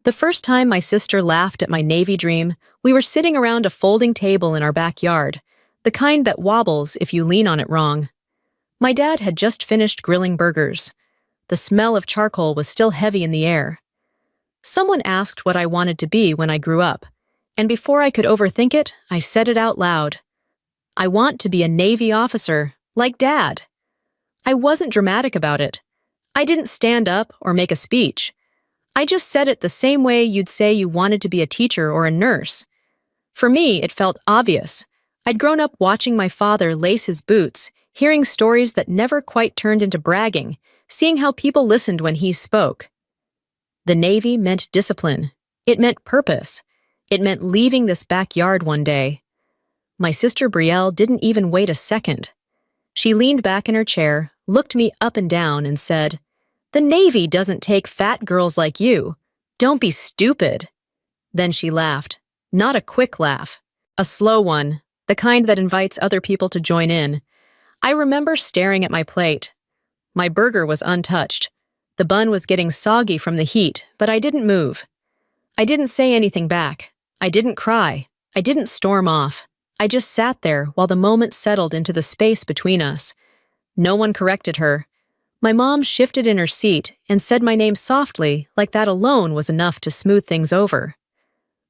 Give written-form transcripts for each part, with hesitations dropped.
The first time my sister laughed at my Navy dream, we were sitting around a folding table in our backyard, the kind that wobbles if you lean on it wrong. My dad had just finished grilling burgers. The smell of charcoal was still heavy in the air. Someone asked what I wanted to be when I grew up, and before I could overthink it, I said it out loud. I want to be a Navy officer, like Dad. I wasn't dramatic about it. I didn't stand up or make a speech. I just said it the same way you'd say you wanted to be a teacher or a nurse. For me, it felt obvious. I'd grown up watching my father lace his boots, hearing stories that never quite turned into bragging, seeing how people listened when he spoke. The Navy meant discipline. It meant purpose. It meant leaving this backyard one day. My sister Brielle didn't even wait a second. She leaned back in her chair, looked me up and down, and said, "The Navy doesn't take fat girls like you. Don't be stupid." Then she laughed. Not a quick laugh. A slow one, the kind that invites other people to join in. I remember staring at my plate. My burger was untouched. The bun was getting soggy from the heat, but I didn't move. I didn't say anything back. I didn't cry. I didn't storm off. I just sat there while the moment settled into the space between us. No one corrected her. My mom shifted in her seat and said my name softly, like that alone was enough to smooth things over.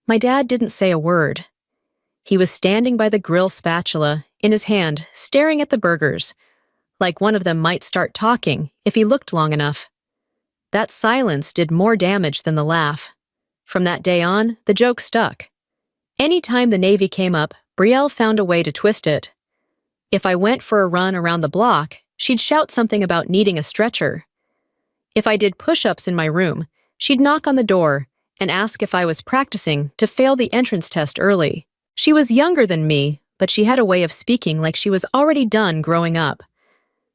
My dad didn't say a word. He was standing by the grill spatula, in his hand, staring at the burgers, like one of them might start talking if he looked long enough. That silence did more damage than the laugh. From that day on, the joke stuck. Any time the Navy came up, Brielle found a way to twist it. If I went for a run around the block, she'd shout something about needing a stretcher. If I did push-ups in my room, she'd knock on the door and ask if I was practicing to fail the entrance test early. She was younger than me, but she had a way of speaking like she was already done growing up.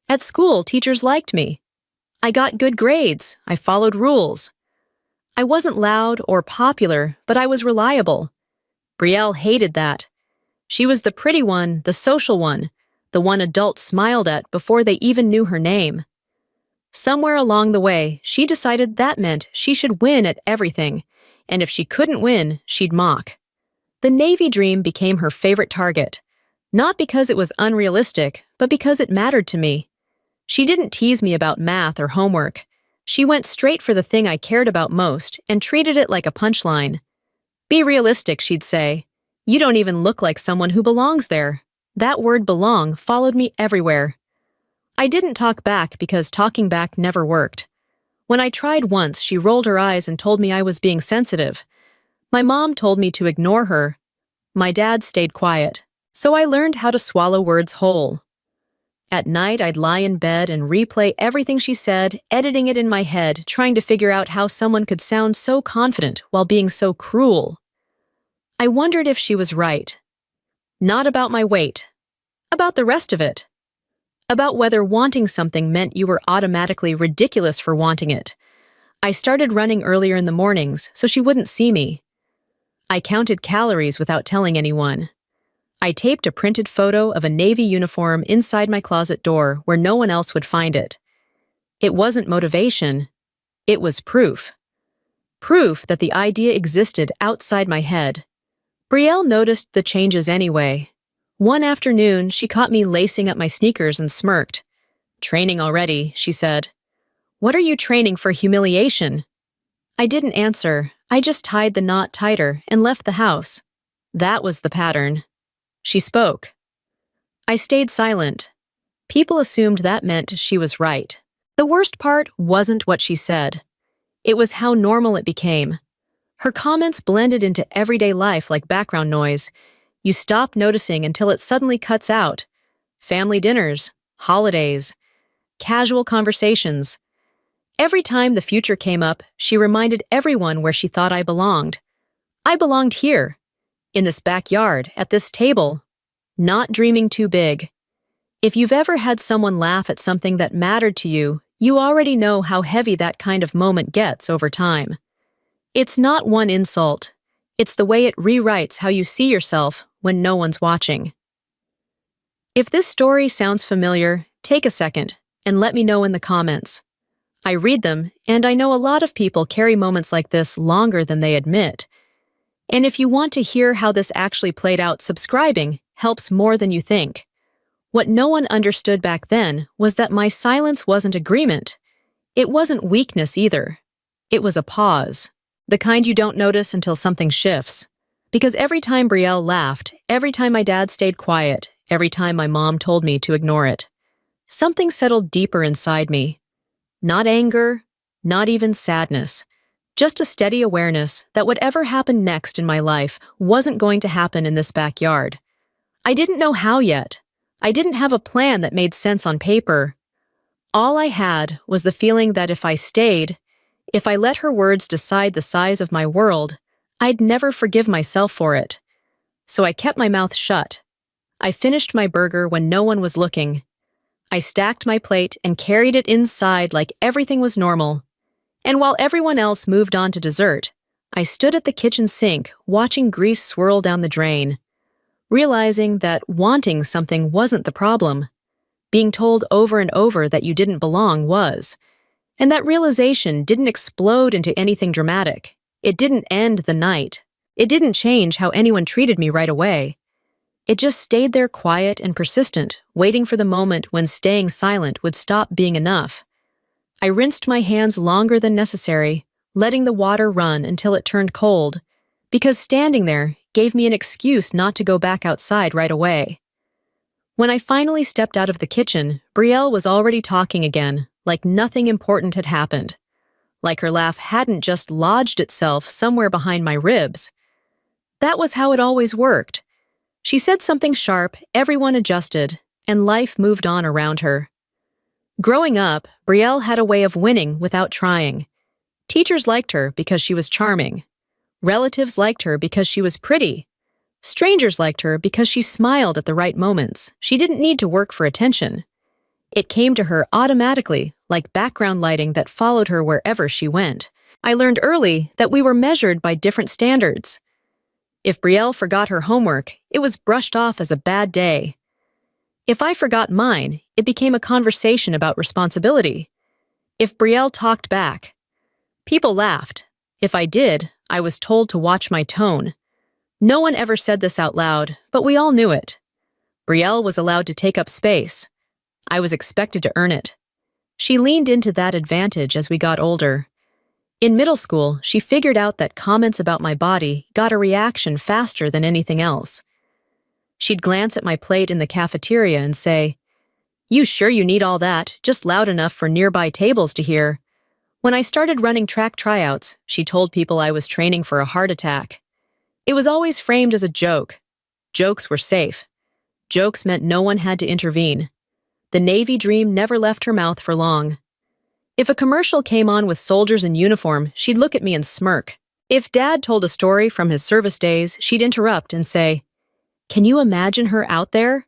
At school, teachers liked me. I got good grades. I followed rules. I wasn't loud or popular, but I was reliable. Brielle hated that. She was the pretty one, the social one, the one adults smiled at before they even knew her name. Somewhere along the way, she decided that meant she should win at everything, and if she couldn't win, she'd mock. The Navy dream became her favorite target, not because it was unrealistic, but because it mattered to me. She didn't tease me about math or homework. She went straight for the thing I cared about most and treated it like a punchline. "Be realistic," she'd say. "You don't even look like someone who belongs there." That word belong followed me everywhere. I didn't talk back because talking back never worked. When I tried once, she rolled her eyes and told me I was being sensitive. My mom told me to ignore her. My dad stayed quiet, so I learned how to swallow words whole. At night, I'd lie in bed and replay everything she said, editing it in my head, trying to figure out how someone could sound so confident while being so cruel. I wondered if she was right. Not about my weight. About the rest of it. About whether wanting something meant you were automatically ridiculous for wanting it. I started running earlier in the mornings so she wouldn't see me. I counted calories without telling anyone. I taped a printed photo of a Navy uniform inside my closet door where no one else would find it. It wasn't motivation. It was proof. Proof that the idea existed outside my head. Brielle noticed the changes anyway. One afternoon, she caught me lacing up my sneakers and smirked. "Training already," she said. "What are you training for, humiliation?" I didn't answer. I just tied the knot tighter and left the house. That was the pattern. She spoke. I stayed silent. People assumed that meant she was right. The worst part wasn't what she said. It was how normal it became. Her comments blended into everyday life like background noise. You stop noticing until it suddenly cuts out. Family dinners, holidays, casual conversations. Every time the future came up, she reminded everyone where she thought I belonged. I belonged here, in this backyard, at this table, not dreaming too big. If you've ever had someone laugh at something that mattered to you, you already know how heavy that kind of moment gets over time. It's not one insult. It's the way it rewrites how you see yourself when no one's watching. If this story sounds familiar, take a second and let me know in the comments. I read them, and I know a lot of people carry moments like this longer than they admit. And if you want to hear how this actually played out, subscribing helps more than you think. What no one understood back then was that my silence wasn't agreement. It wasn't weakness either. It was a pause. The kind you don't notice until something shifts. Because every time Brielle laughed, every time my dad stayed quiet, every time my mom told me to ignore it, something settled deeper inside me. Not anger, not even sadness. Just a steady awareness that whatever happened next in my life wasn't going to happen in this backyard. I didn't know how yet. I didn't have a plan that made sense on paper. All I had was the feeling that if I stayed, if I let her words decide the size of my world, I'd never forgive myself for it. So I kept my mouth shut. I finished my burger when no one was looking. I stacked my plate and carried it inside like everything was normal. And while everyone else moved on to dessert, I stood at the kitchen sink watching grease swirl down the drain, realizing that wanting something wasn't the problem. Being told over and over that you didn't belong was. And that realization didn't explode into anything dramatic. It didn't end the night. It didn't change how anyone treated me right away. It just stayed there quiet and persistent, waiting for the moment when staying silent would stop being enough. I rinsed my hands longer than necessary, letting the water run until it turned cold, because standing there gave me an excuse not to go back outside right away. When I finally stepped out of the kitchen, Brielle was already talking again, like nothing important had happened. Like her laugh hadn't just lodged itself somewhere behind my ribs. That was how it always worked. She said something sharp, everyone adjusted, and life moved on around her. Growing up, Brielle had a way of winning without trying. Teachers liked her because she was charming. Relatives liked her because she was pretty. Strangers liked her because she smiled at the right moments. She didn't need to work for attention. It came to her automatically, like background lighting that followed her wherever she went. I learned early that we were measured by different standards. If Brielle forgot her homework, it was brushed off as a bad day. If I forgot mine, it became a conversation about responsibility. If Brielle talked back, people laughed. If I did, I was told to watch my tone. No one ever said this out loud, but we all knew it. Brielle was allowed to take up space. I was expected to earn it. She leaned into that advantage as we got older. In middle school, she figured out that comments about my body got a reaction faster than anything else. She'd glance at my plate in the cafeteria and say, "You sure you need all that, just loud enough for nearby tables to hear?" When I started running track tryouts, she told people I was training for a heart attack. It was always framed as a joke. Jokes were safe. Jokes meant no one had to intervene. The Navy dream never left her mouth for long. If a commercial came on with soldiers in uniform, she'd look at me and smirk. If Dad told a story from his service days, she'd interrupt and say, "Can you imagine her out there?"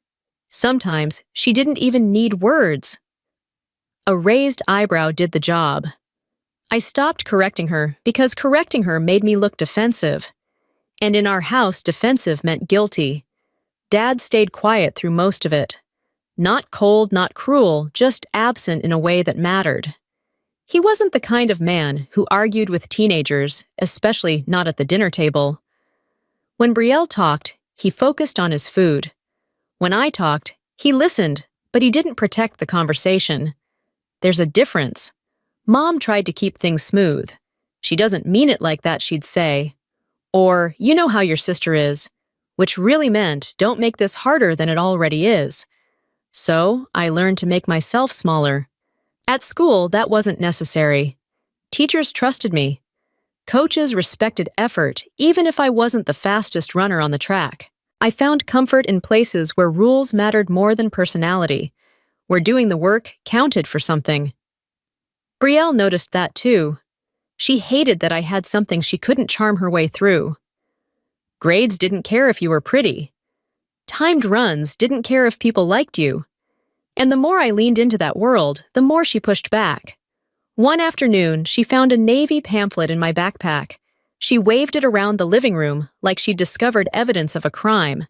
Sometimes she didn't even need words. A raised eyebrow did the job. I stopped correcting her because correcting her made me look defensive. And in our house, defensive meant guilty. Dad stayed quiet through most of it. Not cold, not cruel, just absent in a way that mattered. He wasn't the kind of man who argued with teenagers, especially not at the dinner table. When Brielle talked, he focused on his food. When I talked, he listened, but he didn't protect the conversation. There's a difference. Mom tried to keep things smooth. "She doesn't mean it like that," she'd say. Or, "You know how your sister is," which really meant, "Don't make this harder than it already is." So, I learned to make myself smaller. At school, that wasn't necessary. Teachers trusted me. Coaches respected effort, even if I wasn't the fastest runner on the track. I found comfort in places where rules mattered more than personality, where doing the work counted for something. Brielle noticed that too. She hated that I had something she couldn't charm her way through. Grades didn't care if you were pretty. Timed runs didn't care if people liked you. And the more I leaned into that world, the more she pushed back. One afternoon, she found a Navy pamphlet in my backpack. She waved it around the living room like she'd discovered evidence of a crime.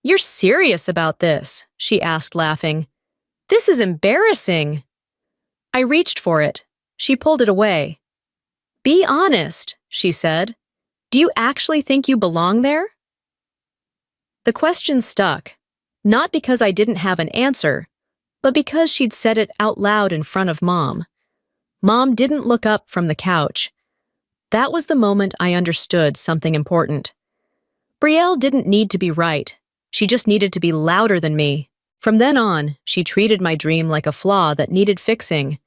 "You're serious about this?" she asked, laughing. "This is embarrassing." I reached for it, She pulled it away. "Be honest," she said. "Do you actually think you belong there?" The question stuck, not because I didn't have an answer, but because she'd said it out loud in front of Mom. Mom didn't look up from the couch. That was the moment I understood something important. Brielle didn't need to be right. She just needed to be louder than me. From then on, she treated my dream like a flaw that needed fixing.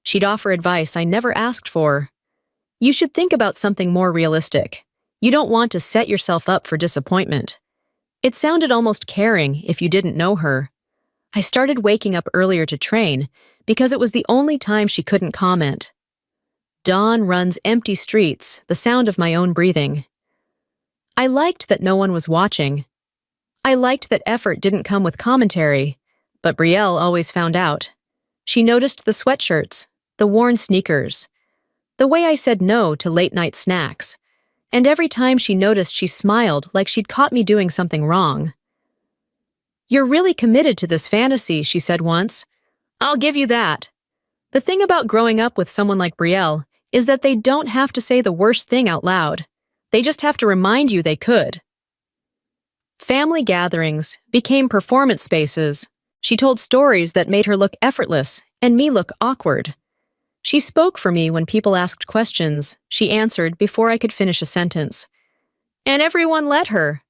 She'd offer advice I never asked for. "You should think about something more realistic. You don't want to set yourself up for disappointment." It sounded almost caring if you didn't know her. I started waking up earlier to train because it was the only time she couldn't comment. Dawn runs empty streets, the sound of my own breathing. I liked that no one was watching. I liked that effort didn't come with commentary, but Brielle always found out. She noticed the sweatshirts, the worn sneakers, the way I said no to late-night snacks, and every time she noticed she smiled like she'd caught me doing something wrong. "You're really committed to this fantasy," she said once. "I'll give you that." The thing about growing up with someone like Brielle is that they don't have to say the worst thing out loud. They just have to remind you they could. Family gatherings became performance spaces. She told stories that made her look effortless and me look awkward. She spoke for me when people asked questions. She answered before I could finish a sentence. And everyone let her.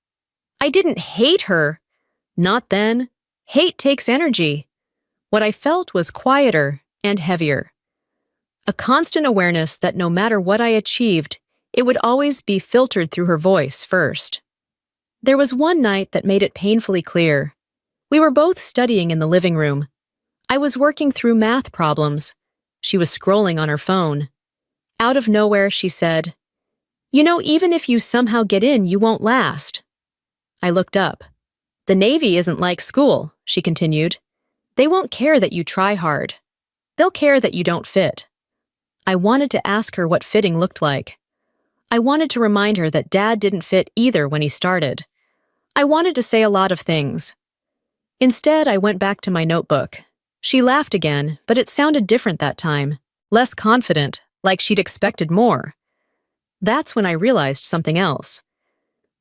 I didn't hate her. Not then. Hate takes energy. What I felt was quieter and heavier. A constant awareness that no matter what I achieved, it would always be filtered through her voice first. There was one night that made it painfully clear. We were both studying in the living room. I was working through math problems. She was scrolling on her phone. Out of nowhere, she said, "You know, even if you somehow get in, you won't last." I looked up. "The Navy isn't like school," she continued. "They won't care that you try hard. They'll care that you don't fit." I wanted to ask her what fitting looked like. I wanted to remind her that Dad didn't fit either when he started. I wanted to say a lot of things. Instead, I went back to my notebook. She laughed again, but it sounded different that time, less confident, like she'd expected more. That's when I realized something else.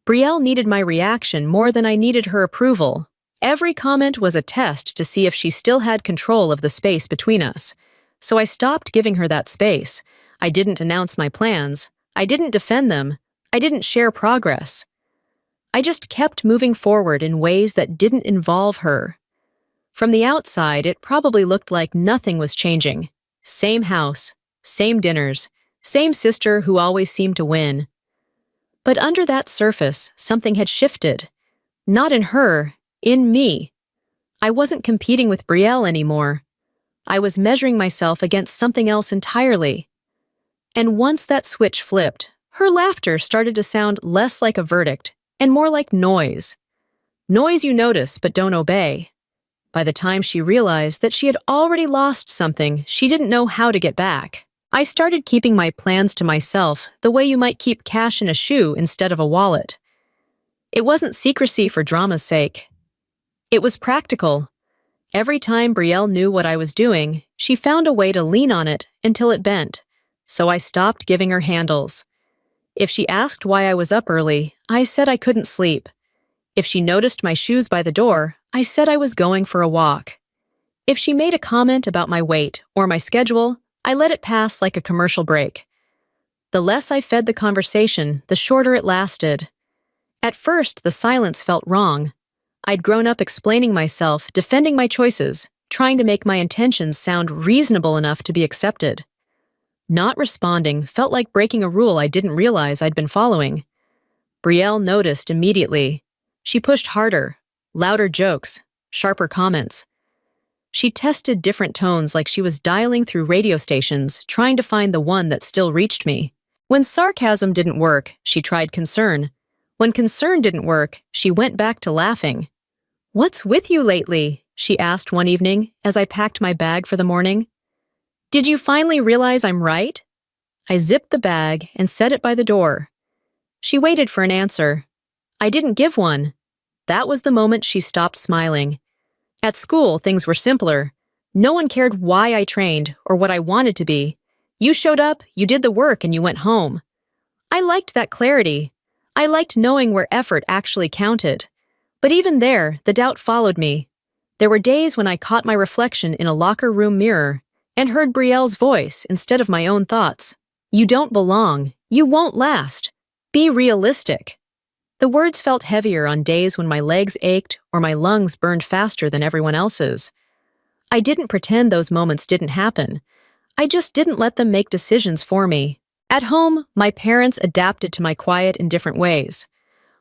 Brielle needed my reaction more than I needed her approval. Every comment was a test to see if she still had control of the space between us. So I stopped giving her that space. I didn't announce my plans. I didn't defend them. I didn't share progress. I just kept moving forward in ways that didn't involve her. From the outside, it probably looked like nothing was changing. Same house, same dinners, same sister who always seemed to win. But under that surface, something had shifted. Not in her, in me. I wasn't competing with Brielle anymore. I was measuring myself against something else entirely. And once that switch flipped, her laughter started to sound less like a verdict and more like noise. Noise you notice but don't obey. By the time she realized that she had already lost something, she didn't know how to get back. I started keeping my plans to myself the way you might keep cash in a shoe instead of a wallet. It wasn't secrecy for drama's sake. It was practical. Every time Brielle knew what I was doing, she found a way to lean on it until it bent, so I stopped giving her handles. If she asked why I was up early, I said I couldn't sleep. If she noticed my shoes by the door, I said I was going for a walk. If she made a comment about my weight or my schedule, I let it pass like a commercial break. The less I fed the conversation, the shorter it lasted. At first, the silence felt wrong. I'd grown up explaining myself, defending my choices, trying to make my intentions sound reasonable enough to be accepted. Not responding felt like breaking a rule I didn't realize I'd been following. Brielle noticed immediately. She pushed harder, louder jokes, sharper comments. She tested different tones like she was dialing through radio stations, trying to find the one that still reached me. When sarcasm didn't work, she tried concern. When concern didn't work, she went back to laughing. "What's with you lately?" she asked one evening as I packed my bag for the morning. "Did you finally realize I'm right?" I zipped the bag and set it by the door. She waited for an answer. I didn't give one. That was the moment she stopped smiling. At school, things were simpler. No one cared why I trained or what I wanted to be. You showed up, you did the work, and you went home. I liked that clarity. I liked knowing where effort actually counted. But even there, the doubt followed me. There were days when I caught my reflection in a locker room mirror and heard Brielle's voice instead of my own thoughts. You don't belong. You won't last. Be realistic. The words felt heavier on days when my legs ached or my lungs burned faster than everyone else's. I didn't pretend those moments didn't happen. I just didn't let them make decisions for me. At home, my parents adapted to my quiet in different ways.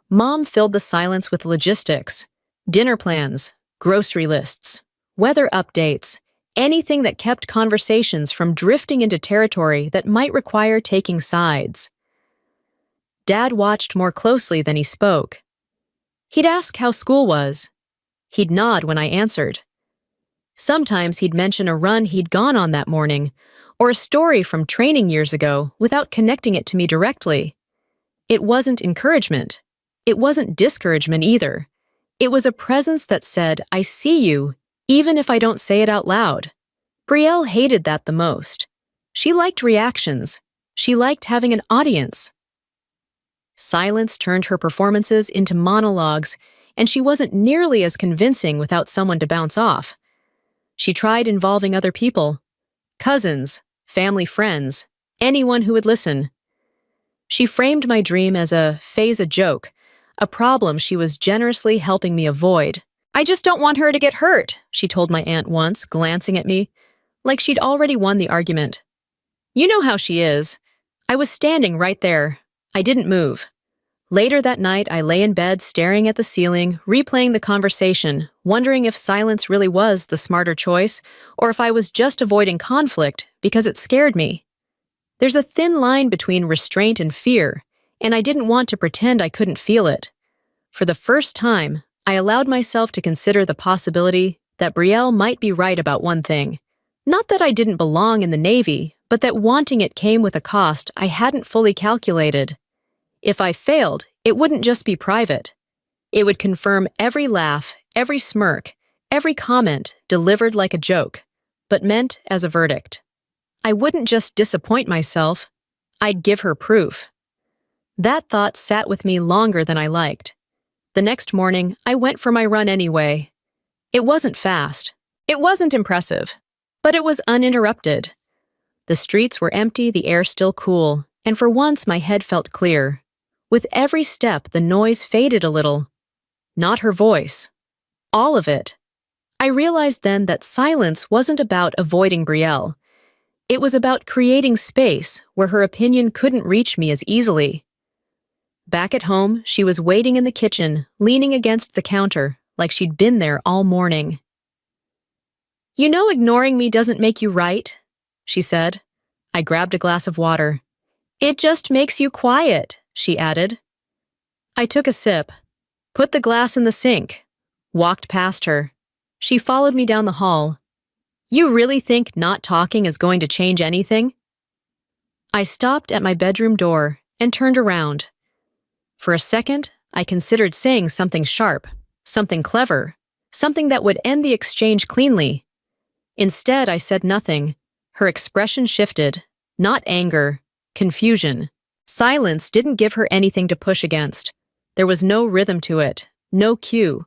Mom filled the silence with logistics, dinner plans, grocery lists, weather updates, anything that kept conversations from drifting into territory that might require taking sides. Dad watched more closely than he spoke. He'd ask how school was. He'd nod when I answered. Sometimes he'd mention a run he'd gone on that morning, or a story from training years ago without connecting it to me directly. It wasn't encouragement. It wasn't discouragement either. It was a presence that said, I see you, even if I don't say it out loud. Brielle hated that the most. She liked reactions. She liked having an audience. Silence turned her performances into monologues, and she wasn't nearly as convincing without someone to bounce off. She tried involving other people. Cousins, family friends, anyone who would listen. She framed my dream as a joke, a problem she was generously helping me avoid. I just don't want her to get hurt, she told my aunt once, glancing at me, like she'd already won the argument. You know how she is. I was standing right there. I didn't move. Later that night, I lay in bed staring at the ceiling, replaying the conversation, wondering if silence really was the smarter choice, or if I was just avoiding conflict because it scared me. There's a thin line between restraint and fear, and I didn't want to pretend I couldn't feel it. For the first time, I allowed myself to consider the possibility that Brielle might be right about one thing. Not that I didn't belong in the Navy, but that wanting it came with a cost I hadn't fully calculated. If I failed, it wouldn't just be private. It would confirm every laugh, every smirk, every comment delivered like a joke, but meant as a verdict. I wouldn't just disappoint myself, I'd give her proof. That thought sat with me longer than I liked. The next morning, I went for my run anyway. It wasn't fast. It wasn't impressive. But it was uninterrupted. The streets were empty, the air still cool, and for once my head felt clear. With every step, the noise faded a little. Not her voice. All of it. I realized then that silence wasn't about avoiding Brielle. It was about creating space where her opinion couldn't reach me as easily. Back at home, she was waiting in the kitchen, leaning against the counter, like she'd been there all morning. You know ignoring me doesn't make you right, she said. I grabbed a glass of water. It just makes you quiet, she added. I took a sip, put the glass in the sink, walked past her. She followed me down the hall. You really think not talking is going to change anything? I stopped at my bedroom door and turned around. For a second, I considered saying something sharp, something clever, something that would end the exchange cleanly. Instead, I said nothing. Her expression shifted. Not anger, confusion. Silence didn't give her anything to push against. There was no rhythm to it, no cue.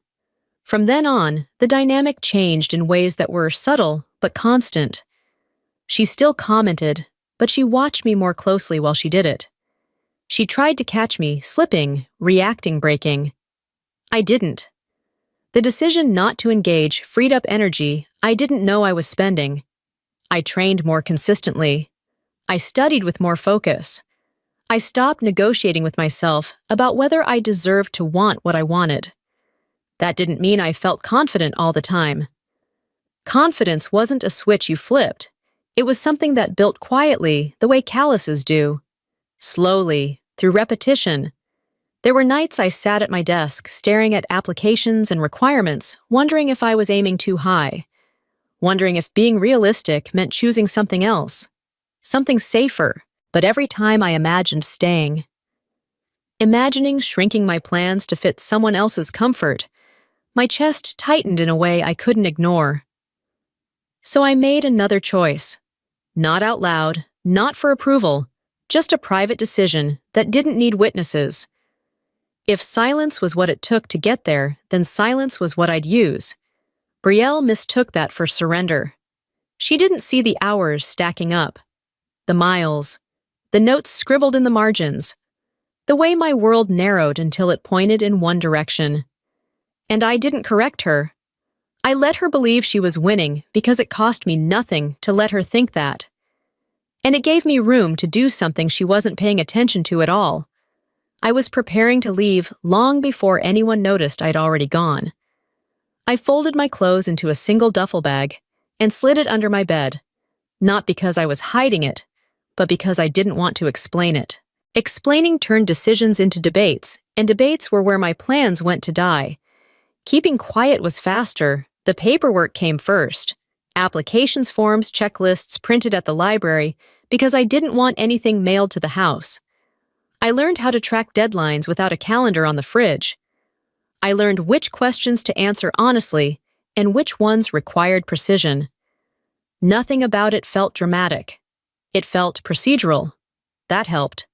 From then on, the dynamic changed in ways that were subtle but constant. She still commented, but she watched me more closely while she did it. She tried to catch me slipping, reacting, breaking. I didn't. The decision not to engage freed up energy I didn't know I was spending. I trained more consistently. I studied with more focus. I stopped negotiating with myself about whether I deserved to want what I wanted. That didn't mean I felt confident all the time. Confidence wasn't a switch you flipped. It was something that built quietly, the way calluses do. Slowly, through repetition. There were nights I sat at my desk, staring at applications and requirements, wondering if I was aiming too high. Wondering if being realistic meant choosing something else. Something safer, but every time I imagined staying. Imagining shrinking my plans to fit someone else's comfort, my chest tightened in a way I couldn't ignore. So I made another choice. Not out loud, Not for approval, just a private decision that didn't need witnesses. If silence was what it took to get there, then silence was what I'd use. Brielle mistook that for surrender. She didn't see the hours stacking up, the miles, the notes scribbled in the margins, the way my world narrowed until it pointed in one direction. And I didn't correct her. I let her believe she was winning because it cost me nothing to let her think that. And it gave me room to do something she wasn't paying attention to at all. I was preparing to leave long before anyone noticed I'd already gone. I folded my clothes into a single duffel bag and slid it under my bed, not because I was hiding it, but because I didn't want to explain it. Explaining turned decisions into debates, and debates were where my plans went to die. Keeping quiet was faster. The paperwork came first. Applications forms, checklists printed at the library because I didn't want anything mailed to the house. I learned how to track deadlines without a calendar on the fridge. I learned which questions to answer honestly and which ones required precision. Nothing about it felt dramatic. It felt procedural. That helped.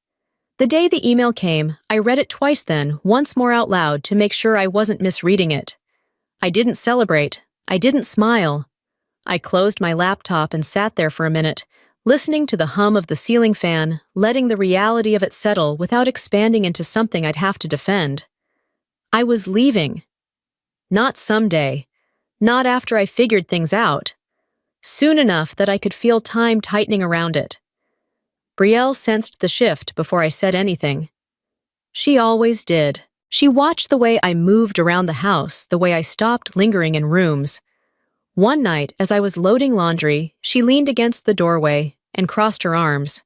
The day the email came, I read it twice then, once more out loud to make sure I wasn't misreading it. I didn't celebrate. I didn't smile. I closed my laptop and sat there for a minute, listening to the hum of the ceiling fan, letting the reality of it settle without expanding into something I'd have to defend. I was leaving. Not someday. Not after I figured things out. Soon enough that I could feel time tightening around it. Brielle sensed the shift before I said anything. She always did. She watched the way I moved around the house, the way I stopped lingering in rooms. One night, as I was loading laundry, she leaned against the doorway and crossed her arms.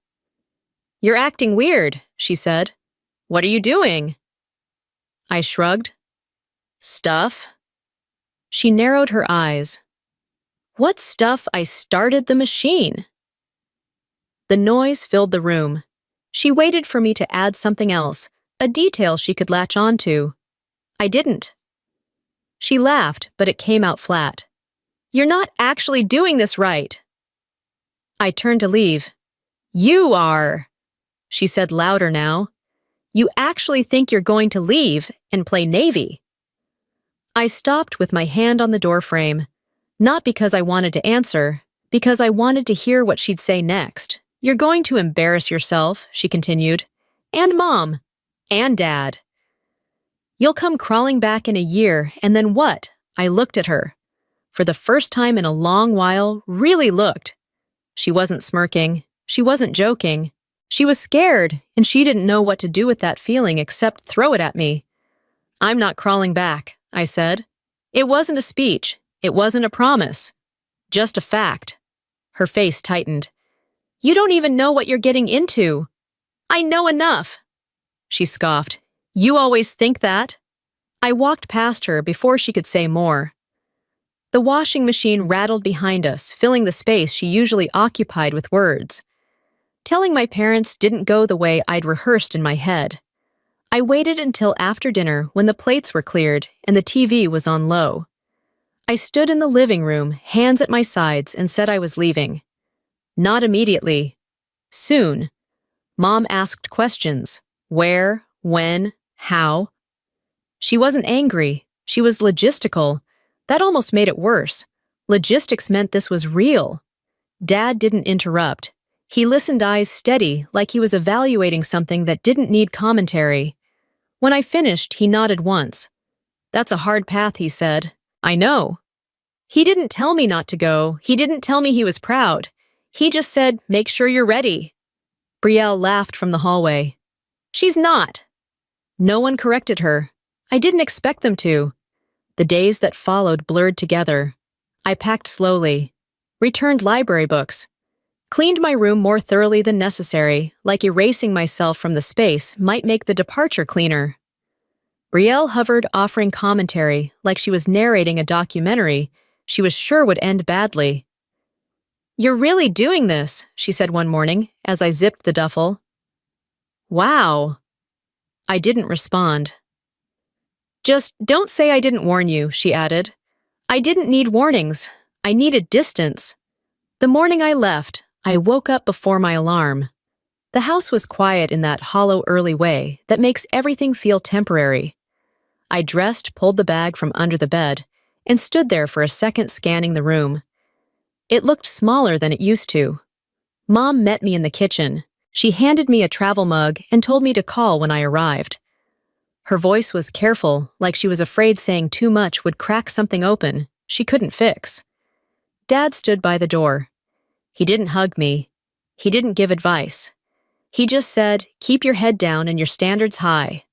"You're acting weird," she said. "What are you doing?" I shrugged. "Stuff." She narrowed her eyes. "What stuff? I started the machine." The noise filled the room. She waited for me to add something else, a detail she could latch onto. I didn't. She laughed, but it came out flat. "You're not actually doing this right." I turned to leave. "You are," she said louder now. "You actually think you're going to leave and play Navy." I stopped with my hand on the door frame, not because I wanted to answer, because I wanted to hear what she'd say next. "You're going to embarrass yourself," she continued, "and Mom, and Dad. You'll come crawling back in a year, and then what?" I looked at her. For the first time in a long while, really looked. She wasn't smirking. She wasn't joking. She was scared, and she didn't know what to do with that feeling except throw it at me. "I'm not crawling back," I said. It wasn't a speech. It wasn't a promise. Just a fact. Her face tightened. "You don't even know what you're getting into." "I know enough," she scoffed. "You always think that." I walked past her before she could say more. The washing machine rattled behind us, filling the space she usually occupied with words. Telling my parents didn't go the way I'd rehearsed in my head. I waited until after dinner when the plates were cleared and the TV was on low. I stood in the living room, hands at my sides, and said I was leaving. Not immediately. Soon. Mom asked questions. Where? When? How? She wasn't angry. She was logistical. That almost made it worse. Logistics meant this was real. Dad didn't interrupt. He listened, eyes steady, like he was evaluating something that didn't need commentary. When I finished, he nodded once. "That's a hard path," he said. "I know." He didn't tell me not to go. He didn't tell me he was proud. He just said, "Make sure you're ready." Brielle laughed from the hallway. "She's not." No one corrected her. I didn't expect them to. The days that followed blurred together. I packed slowly, returned library books, cleaned my room more thoroughly than necessary, like erasing myself from the space might make the departure cleaner. Brielle hovered, offering commentary, like she was narrating a documentary she was sure would end badly. "You're really doing this," she said one morning, as I zipped the duffel. "Wow." I didn't respond. "Just don't say I didn't warn you," she added. "I didn't need warnings. I needed distance. The morning I left, I woke up before my alarm. The house was quiet in that hollow early way that makes everything feel temporary. I dressed, pulled the bag from under the bed, and stood there for a second scanning the room. It looked smaller than it used to. Mom met me in the kitchen. She handed me a travel mug and told me to call when I arrived. Her voice was careful, like she was afraid saying too much would crack something open she couldn't fix. Dad stood by the door. He didn't hug me. He didn't give advice. He just said, "Keep your head down and your standards high."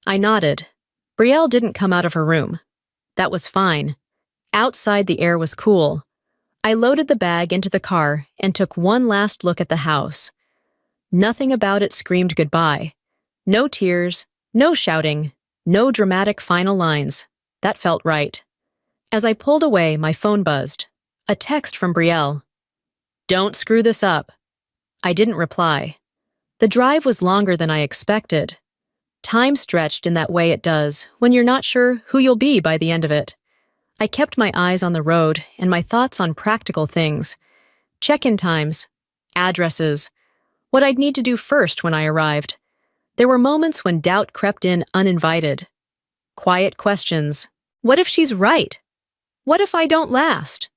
I nodded. Brielle didn't come out of her room. That was fine. Outside the air was cool. I loaded the bag into the car and took one last look at the house. Nothing about it screamed goodbye. No tears, no shouting, no dramatic final lines. That felt right. As I pulled away, my phone buzzed. A text from Brielle. "Don't screw this up." I didn't reply. The drive was longer than I expected. Time stretched in that way it does when you're not sure who you'll be by the end of it. I kept my eyes on the road and my thoughts on practical things. Check-in times, addresses, what I'd need to do first when I arrived. There were moments when doubt crept in uninvited. Quiet questions. What if she's right? What if I don't last?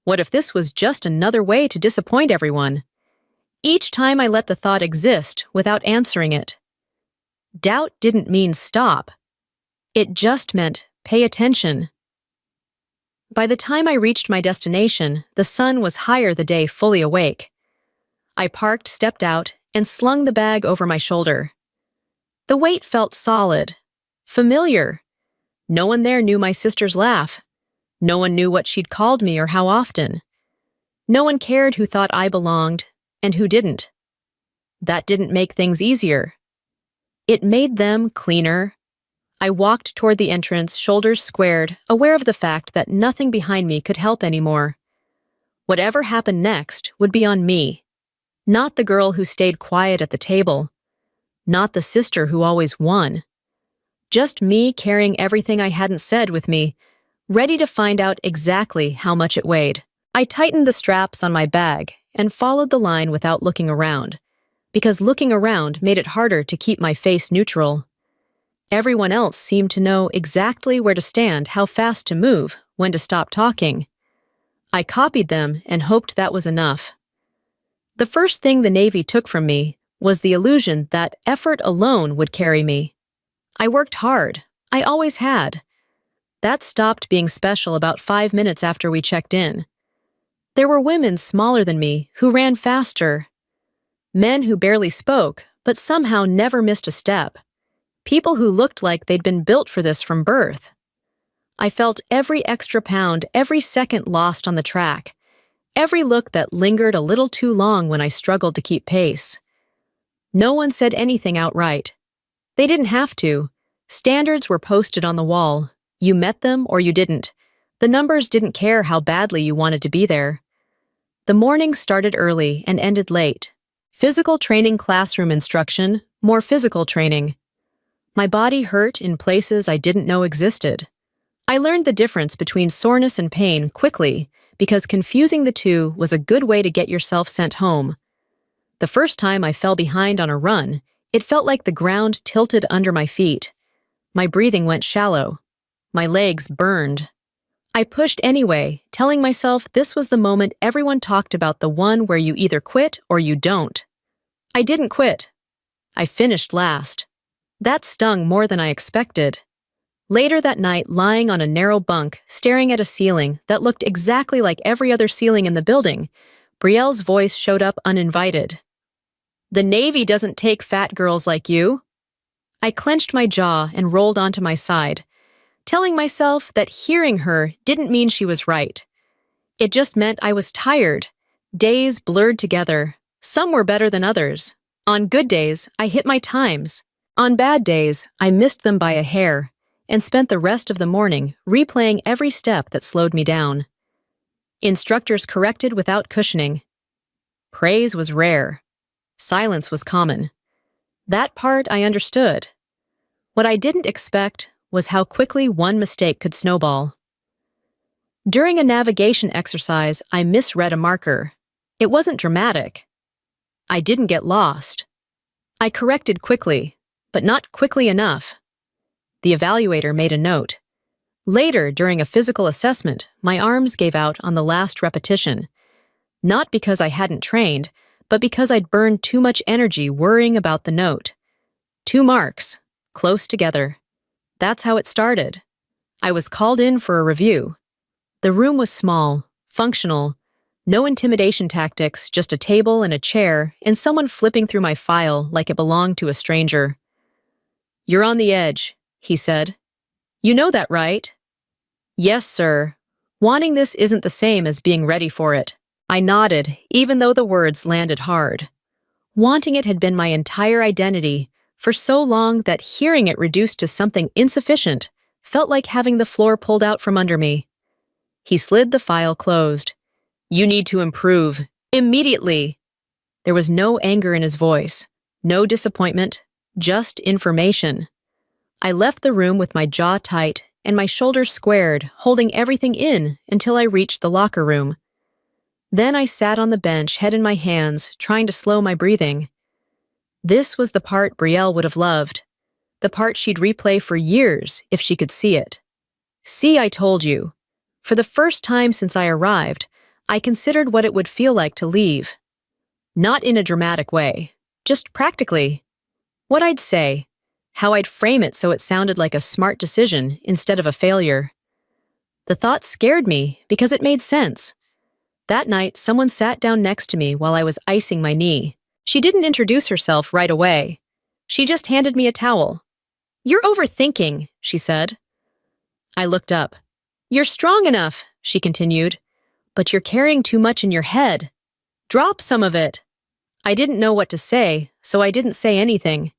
What if this was just another way to disappoint everyone? Each time I let the thought exist without answering it. Doubt didn't mean stop. It just meant pay attention. By the time I reached my destination, the sun was higher the day fully awake. I parked, stepped out, and slung the bag over my shoulder. The weight felt solid, familiar. No one there knew my sister's laugh. No one knew what she'd called me or how often. No one cared who thought I belonged and who didn't. That didn't make things easier. It made them cleaner. I walked toward the entrance, shoulders squared, aware of the fact that nothing behind me could help anymore. Whatever happened next would be on me. Not the girl who stayed quiet at the table. Not the sister who always won. Just me carrying everything I hadn't said with me, ready to find out exactly how much it weighed. I tightened the straps on my bag and followed the line without looking around, because looking around made it harder to keep my face neutral. Everyone else seemed to know exactly where to stand, how fast to move, when to stop talking. I copied them and hoped that was enough. The first thing the Navy took from me was the illusion that effort alone would carry me. I worked hard. I always had. That stopped being special about 5 minutes after we checked in. There were women smaller than me who ran faster. Men who barely spoke, but somehow never missed a step. People who looked like they'd been built for this from birth. I felt every extra pound, every second lost on the track, every look that lingered a little too long when I struggled to keep pace. No one said anything outright. They didn't have to. Standards were posted on the wall. You met them or you didn't. The numbers didn't care how badly you wanted to be there. The morning started early and ended late. Physical training classroom instruction, more physical training. My body hurt in places I didn't know existed. I learned the difference between soreness and pain quickly because confusing the two was a good way to get yourself sent home. The first time I fell behind on a run, it felt like the ground tilted under my feet. My breathing went shallow. My legs burned. I pushed anyway, telling myself this was the moment everyone talked about, the one where you either quit or you don't. I didn't quit. I finished last. That stung more than I expected. Later that night, lying on a narrow bunk, staring at a ceiling that looked exactly like every other ceiling in the building, Brielle's voice showed up uninvited. "The Navy doesn't take fat girls like you." I clenched my jaw and rolled onto my side, telling myself that hearing her didn't mean she was right. It just meant I was tired. Days blurred together. Some were better than others. On good days, I hit my times. On bad days, I missed them by a hair and spent the rest of the morning replaying every step that slowed me down. Instructors corrected without cushioning. Praise was rare. Silence was common. That part I understood. What I didn't expect was how quickly one mistake could snowball. During a navigation exercise, I misread a marker. It wasn't dramatic. I didn't get lost. I corrected quickly, but not quickly enough. The evaluator made a note. Later, during a physical assessment, my arms gave out on the last repetition. Not because I hadn't trained, but because I'd burned too much energy worrying about the note. 2 marks, close together. That's how it started. I was called in for a review. The room was small, functional, no intimidation tactics, just a table and a chair and someone flipping through my file like it belonged to a stranger. "You're on the edge," he said. "You know that, right?" "Yes, sir. Wanting this isn't the same as being ready for it." I nodded, even though the words landed hard. Wanting it had been my entire identity, for so long that hearing it reduced to something insufficient felt like having the floor pulled out from under me. He slid the file closed. "You need to improve. Immediately!" There was no anger in his voice, no disappointment, just information. I left the room with my jaw tight and my shoulders squared, holding everything in until I reached the locker room. Then I sat on the bench, head in my hands, trying to slow my breathing. This was the part Brielle would have loved, the part she'd replay for years if she could see it. "See, I told you." For the first time since I arrived, I considered what it would feel like to leave. Not in a dramatic way, just practically. What I'd say, how I'd frame it so it sounded like a smart decision instead of a failure. The thought scared me because it made sense. That night, someone sat down next to me while I was icing my knee. She didn't introduce herself right away. She just handed me a towel. "You're overthinking," she said. I looked up. "You're strong enough," she continued, "but you're carrying too much in your head. Drop some of it." I didn't know what to say, so I didn't say anything.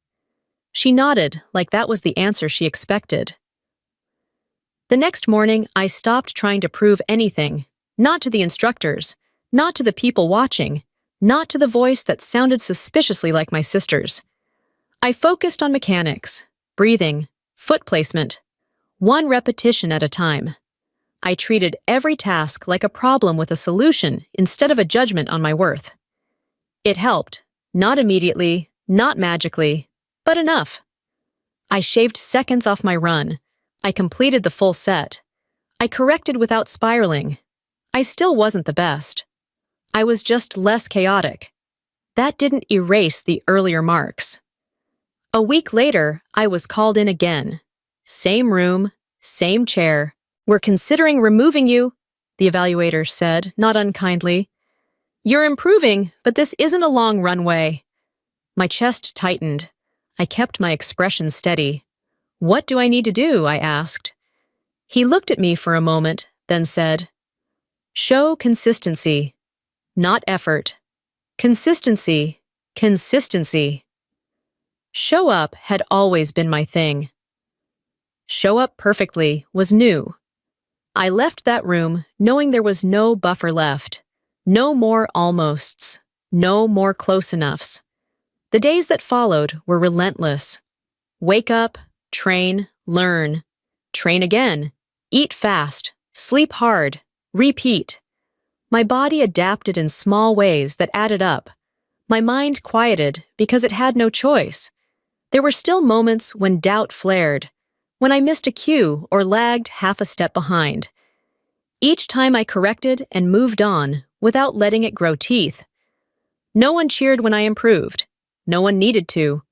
She nodded, like that was the answer she expected. The next morning, I stopped trying to prove anything. Not to the instructors, not to the people watching, not to the voice that sounded suspiciously like my sister's. I focused on mechanics, breathing, foot placement, one repetition at a time. I treated every task like a problem with a solution instead of a judgment on my worth. It helped, not immediately, not magically, but enough. I shaved seconds off my run. I completed the full set. I corrected without spiraling. I still wasn't the best. I was just less chaotic. That didn't erase the earlier marks. A week later, I was called in again. Same room, same chair. "We're considering removing you," the evaluator said, not unkindly. "You're improving, but this isn't a long runway." My chest tightened. I kept my expression steady. "What do I need to do?" I asked. He looked at me for a moment, then said, "Show consistency, not effort. Consistency, consistency." Show up had always been my thing. Show up perfectly was new. I left that room knowing there was no buffer left, no more almosts, no more close enoughs. The days that followed were relentless. Wake up, train, learn, train again, eat fast, sleep hard, repeat. My body adapted in small ways that added up. My mind quieted because it had no choice. There were still moments when doubt flared, when I missed a cue or lagged half a step behind. Each time I corrected and moved on without letting it grow teeth. No one cheered when I improved. No one needed to.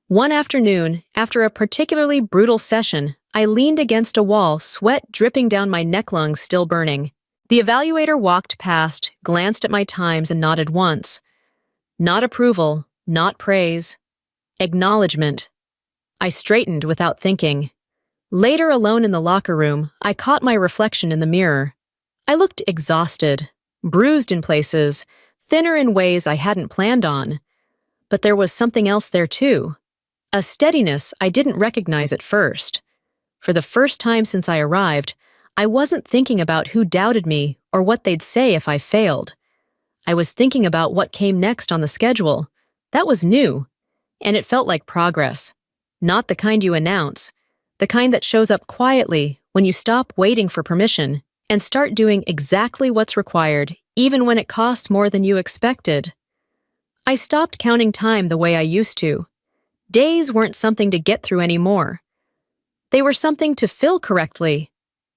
One afternoon, after a particularly brutal session, I leaned against a wall, sweat dripping down my neck lungs still burning. The evaluator walked past, glanced at my times, and nodded once. Not approval, not praise. Acknowledgement. I straightened without thinking. Later, alone in the locker room, I caught my reflection in the mirror. I looked exhausted, bruised in places, thinner in ways I hadn't planned on. But there was something else there too. A steadiness I didn't recognize at first. For the first time since I arrived, I wasn't thinking about who doubted me or what they'd say if I failed. I was thinking about what came next on the schedule. That was new, and it felt like progress. Not the kind you announce, the kind that shows up quietly when you stop waiting for permission and start doing exactly what's required, even when it costs more than you expected. I stopped counting time the way I used to. Days weren't something to get through anymore. They were something to fill correctly.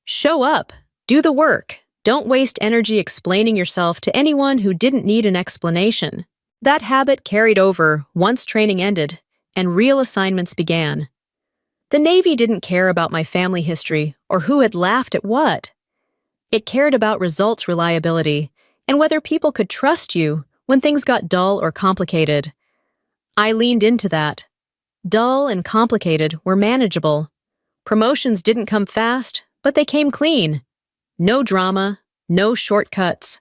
Show up, do the work. Don't waste energy explaining yourself to anyone who didn't need an explanation. That habit carried over once training ended and real assignments began. The Navy didn't care about my family history or who had laughed at what. It cared about results reliability and whether people could trust you when things got dull or complicated. I leaned into that. Dull and complicated were manageable. Promotions didn't come fast, but they came clean. No drama, no shortcuts.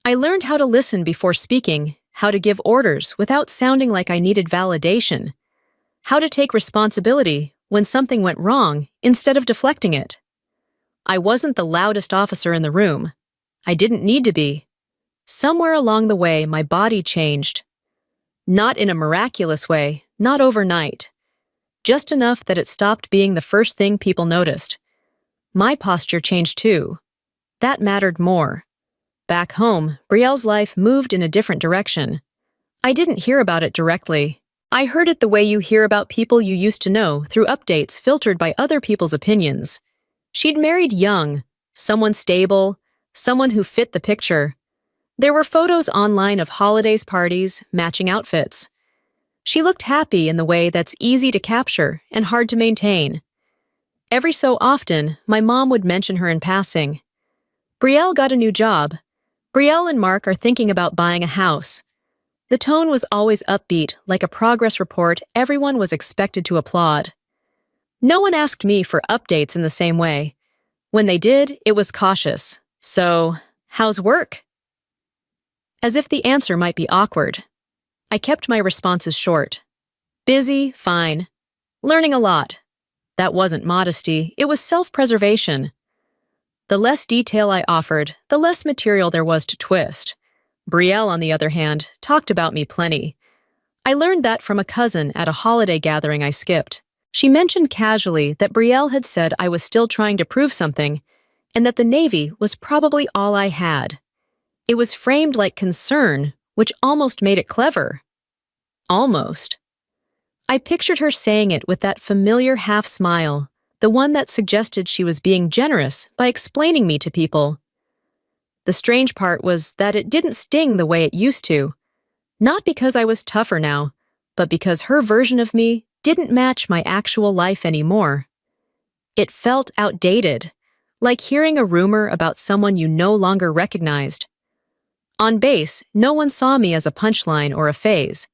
I learned how to listen before speaking, how to give orders without sounding like I needed validation, how to take responsibility when something went wrong instead of deflecting it. I wasn't the loudest officer in the room. I didn't need to be. Somewhere along the way, my body changed. Not in a miraculous way, not overnight. Just enough that it stopped being the first thing people noticed. My posture changed too. That mattered more. Back home, Brielle's life moved in a different direction. I didn't hear about it directly. I heard it the way you hear about people you used to know through updates filtered by other people's opinions. She'd married young, someone stable, someone who fit the picture. There were photos online of holidays parties, matching outfits. She looked happy in the way that's easy to capture and hard to maintain. Every so often, my mom would mention her in passing. Brielle got a new job. Brielle and Mark are thinking about buying a house. The tone was always upbeat, like a progress report everyone was expected to applaud. No one asked me for updates in the same way. When they did, it was cautious. So, how's work? As if the answer might be awkward. I kept my responses short. Busy, fine. Learning a lot. That wasn't modesty, it was self-preservation. The less detail I offered, the less material there was to twist. Brielle, on the other hand, talked about me plenty. I learned that from a cousin at a holiday gathering I skipped. She mentioned casually that Brielle had said I was still trying to prove something, and that the Navy was probably all I had. It was framed like concern, which almost made it clever. Almost. I pictured her saying it with that familiar half-smile, the one that suggested she was being generous by explaining me to people. The strange part was that it didn't sting the way it used to. Not because I was tougher now, but because her version of me didn't match my actual life anymore. It felt outdated, like hearing a rumor about someone you no longer recognized. On base, no one saw me as a punchline or a phase.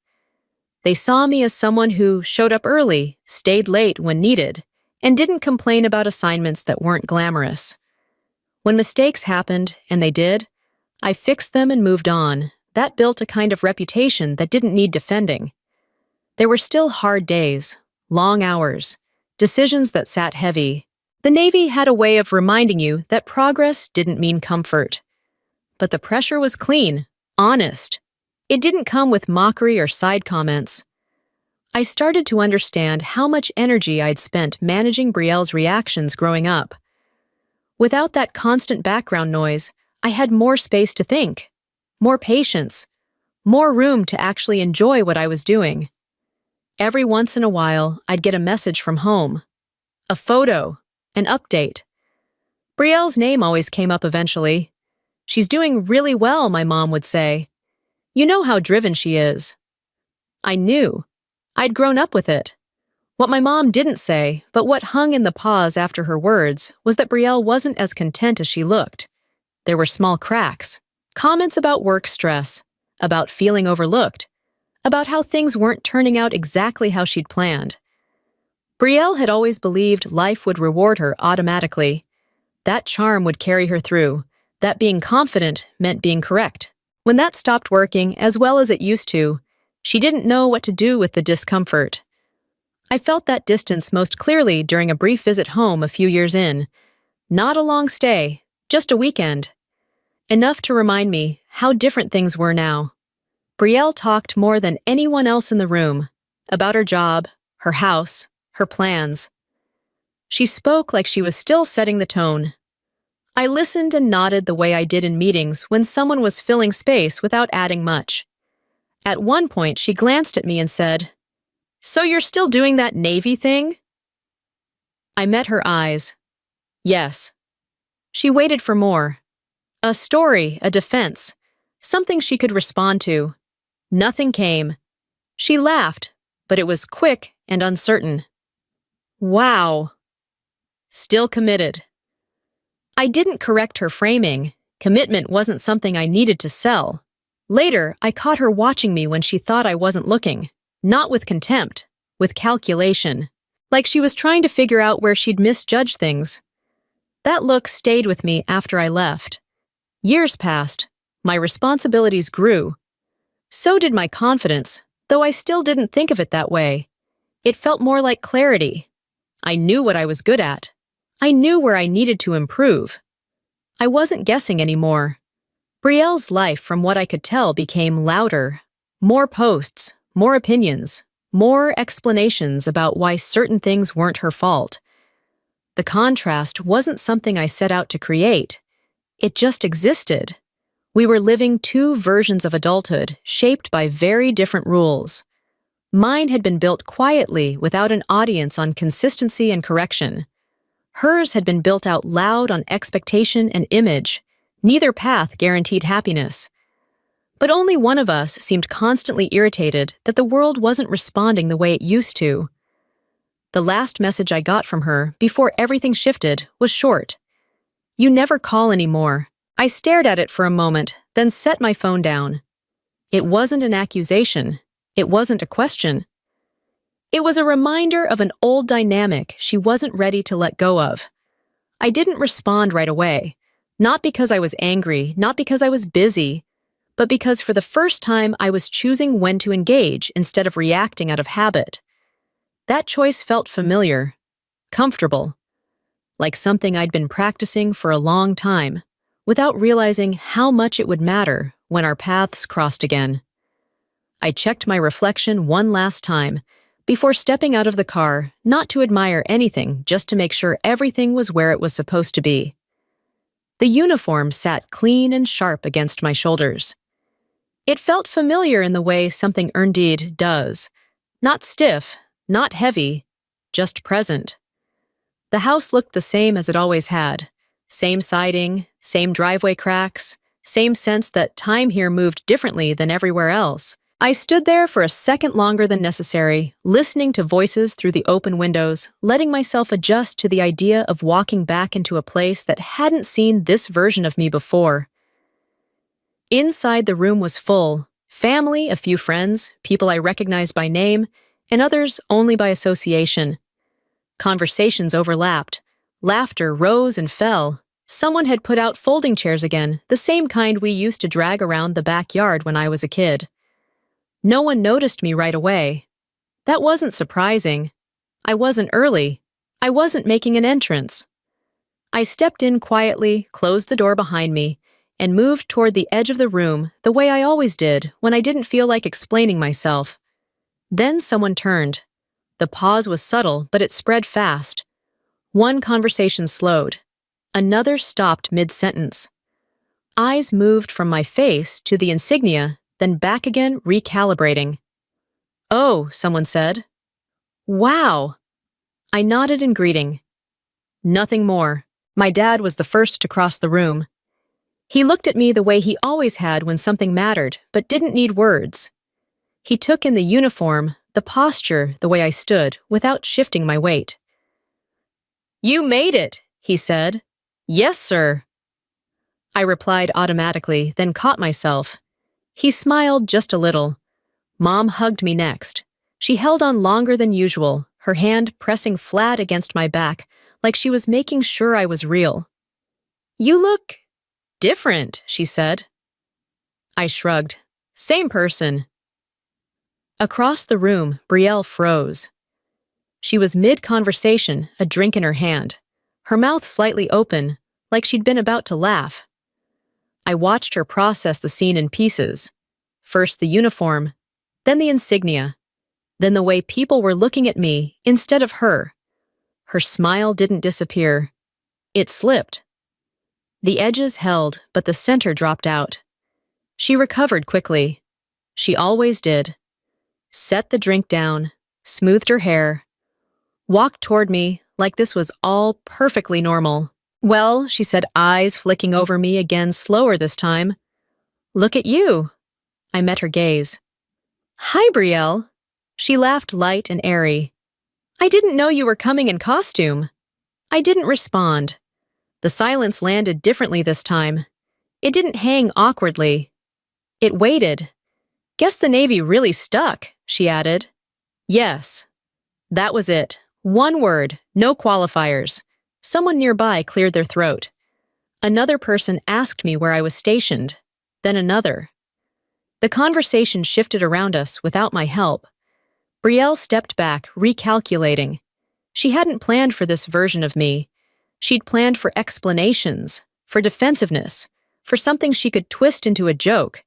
They saw me as someone who showed up early, stayed late when needed, and didn't complain about assignments that weren't glamorous. When mistakes happened, and they did, I fixed them and moved on. That built a kind of reputation that didn't need defending. There were still hard days, long hours, decisions that sat heavy. The Navy had a way of reminding you that progress didn't mean comfort. But the pressure was clean, honest. It didn't come with mockery or side comments. I started to understand how much energy I'd spent managing Brielle's reactions growing up. Without that constant background noise, I had more space to think, more patience, more room to actually enjoy what I was doing. Every once in a while, I'd get a message from home. A photo, an update. Brielle's name always came up eventually. "She's doing really well," my mom would say. "You know how driven she is." I knew. I'd grown up with it. What my mom didn't say, but what hung in the pause after her words, was that Brielle wasn't as content as she looked. There were small cracks, comments about work stress, about feeling overlooked, about how things weren't turning out exactly how she'd planned. Brielle had always believed life would reward her automatically. That charm would carry her through. That being confident meant being correct. When that stopped working as well as it used to, she didn't know what to do with the discomfort. I felt that distance most clearly during a brief visit home a few years in. Not a long stay, just a weekend. Enough to remind me how different things were now. Brielle talked more than anyone else in the room, about her job, her house, her plans. She spoke like she was still setting the tone. I listened and nodded the way I did in meetings when someone was filling space without adding much. At one point, she glanced at me and said, "So you're still doing that Navy thing?" I met her eyes. Yes. She waited for more. A story, a defense, something she could respond to. Nothing came. She laughed, but it was quick and uncertain. Wow. Still committed. I didn't correct her framing. Commitment wasn't something I needed to sell. Later, I caught her watching me when she thought I wasn't looking. Not with contempt, with calculation. Like she was trying to figure out where she'd misjudged things. That look stayed with me after I left. Years passed. My responsibilities grew. So did my confidence, though I still didn't think of it that way. It felt more like clarity. I knew what I was good at. I knew where I needed to improve. I wasn't guessing anymore. Brielle's life, from what I could tell, became louder. More posts, more opinions, more explanations about why certain things weren't her fault. The contrast wasn't something I set out to create. It just existed. We were living two versions of adulthood, shaped by very different rules. Mine had been built quietly, without an audience, on consistency and correction. Hers had been built out loud on expectation and image. Neither path guaranteed happiness. But only one of us seemed constantly irritated that the world wasn't responding the way it used to. The last message I got from her, before everything shifted, was short. "You never call anymore." I stared at it for a moment, then set my phone down. It wasn't an accusation. It wasn't a question. It was a reminder of an old dynamic she wasn't ready to let go of. I didn't respond right away. Not because I was angry, not because I was busy, but because for the first time I was choosing when to engage instead of reacting out of habit. That choice felt familiar, comfortable, like something I'd been practicing for a long time, without realizing how much it would matter when our paths crossed again. I checked my reflection one last time, before stepping out of the car, not to admire anything, just to make sure everything was where it was supposed to be. The uniform sat clean and sharp against my shoulders. It felt familiar in the way something indeed does. Not stiff, not heavy, just present. The house looked the same as it always had. Same siding, same driveway cracks, same sense that time here moved differently than everywhere else. I stood there for a second longer than necessary, listening to voices through the open windows, letting myself adjust to the idea of walking back into a place that hadn't seen this version of me before. Inside, the room was full. Family, a few friends, people I recognized by name, and others only by association. Conversations overlapped. Laughter rose and fell. Someone had put out folding chairs again, the same kind we used to drag around the backyard when I was a kid. No one noticed me right away. That wasn't surprising. I wasn't early. I wasn't making an entrance. I stepped in quietly, closed the door behind me, and moved toward the edge of the room the way I always did when I didn't feel like explaining myself. Then someone turned. The pause was subtle, but it spread fast. One conversation slowed. Another stopped mid-sentence. Eyes moved from my face to the insignia, then back again, recalibrating. "Oh," someone said. "Wow." I nodded in greeting. Nothing more. My dad was the first to cross the room. He looked at me the way he always had when something mattered, but didn't need words. He took in the uniform, the posture, the way I stood, without shifting my weight. "You made it," he said. "Yes, sir." I replied automatically, then caught myself. He smiled just a little. Mom hugged me next. She held on longer than usual, her hand pressing flat against my back, like she was making sure I was real. "You look different," she said. I shrugged. "Same person." Across the room, Brielle froze. She was mid-conversation, a drink in her hand, her mouth slightly open, like she'd been about to laugh. I watched her process the scene in pieces. First the uniform, then the insignia, then the way people were looking at me instead of her. Her smile didn't disappear. It slipped. The edges held, but the center dropped out. She recovered quickly. She always did. Set the drink down, smoothed her hair, walked toward me like this was all perfectly normal. "Well," she said, eyes flicking over me again, slower this time. "Look at you." I met her gaze. "Hi, Brielle." She laughed light and airy. "I didn't know you were coming in costume." I didn't respond. The silence landed differently this time. It didn't hang awkwardly. It waited. "Guess the Navy really stuck," she added. "Yes." That was it. One word, no qualifiers. Someone nearby cleared their throat. Another person asked me where I was stationed. Then another. The conversation shifted around us without my help. Brielle stepped back, recalculating. She hadn't planned for this version of me. She'd planned for explanations, for defensiveness, for something she could twist into a joke.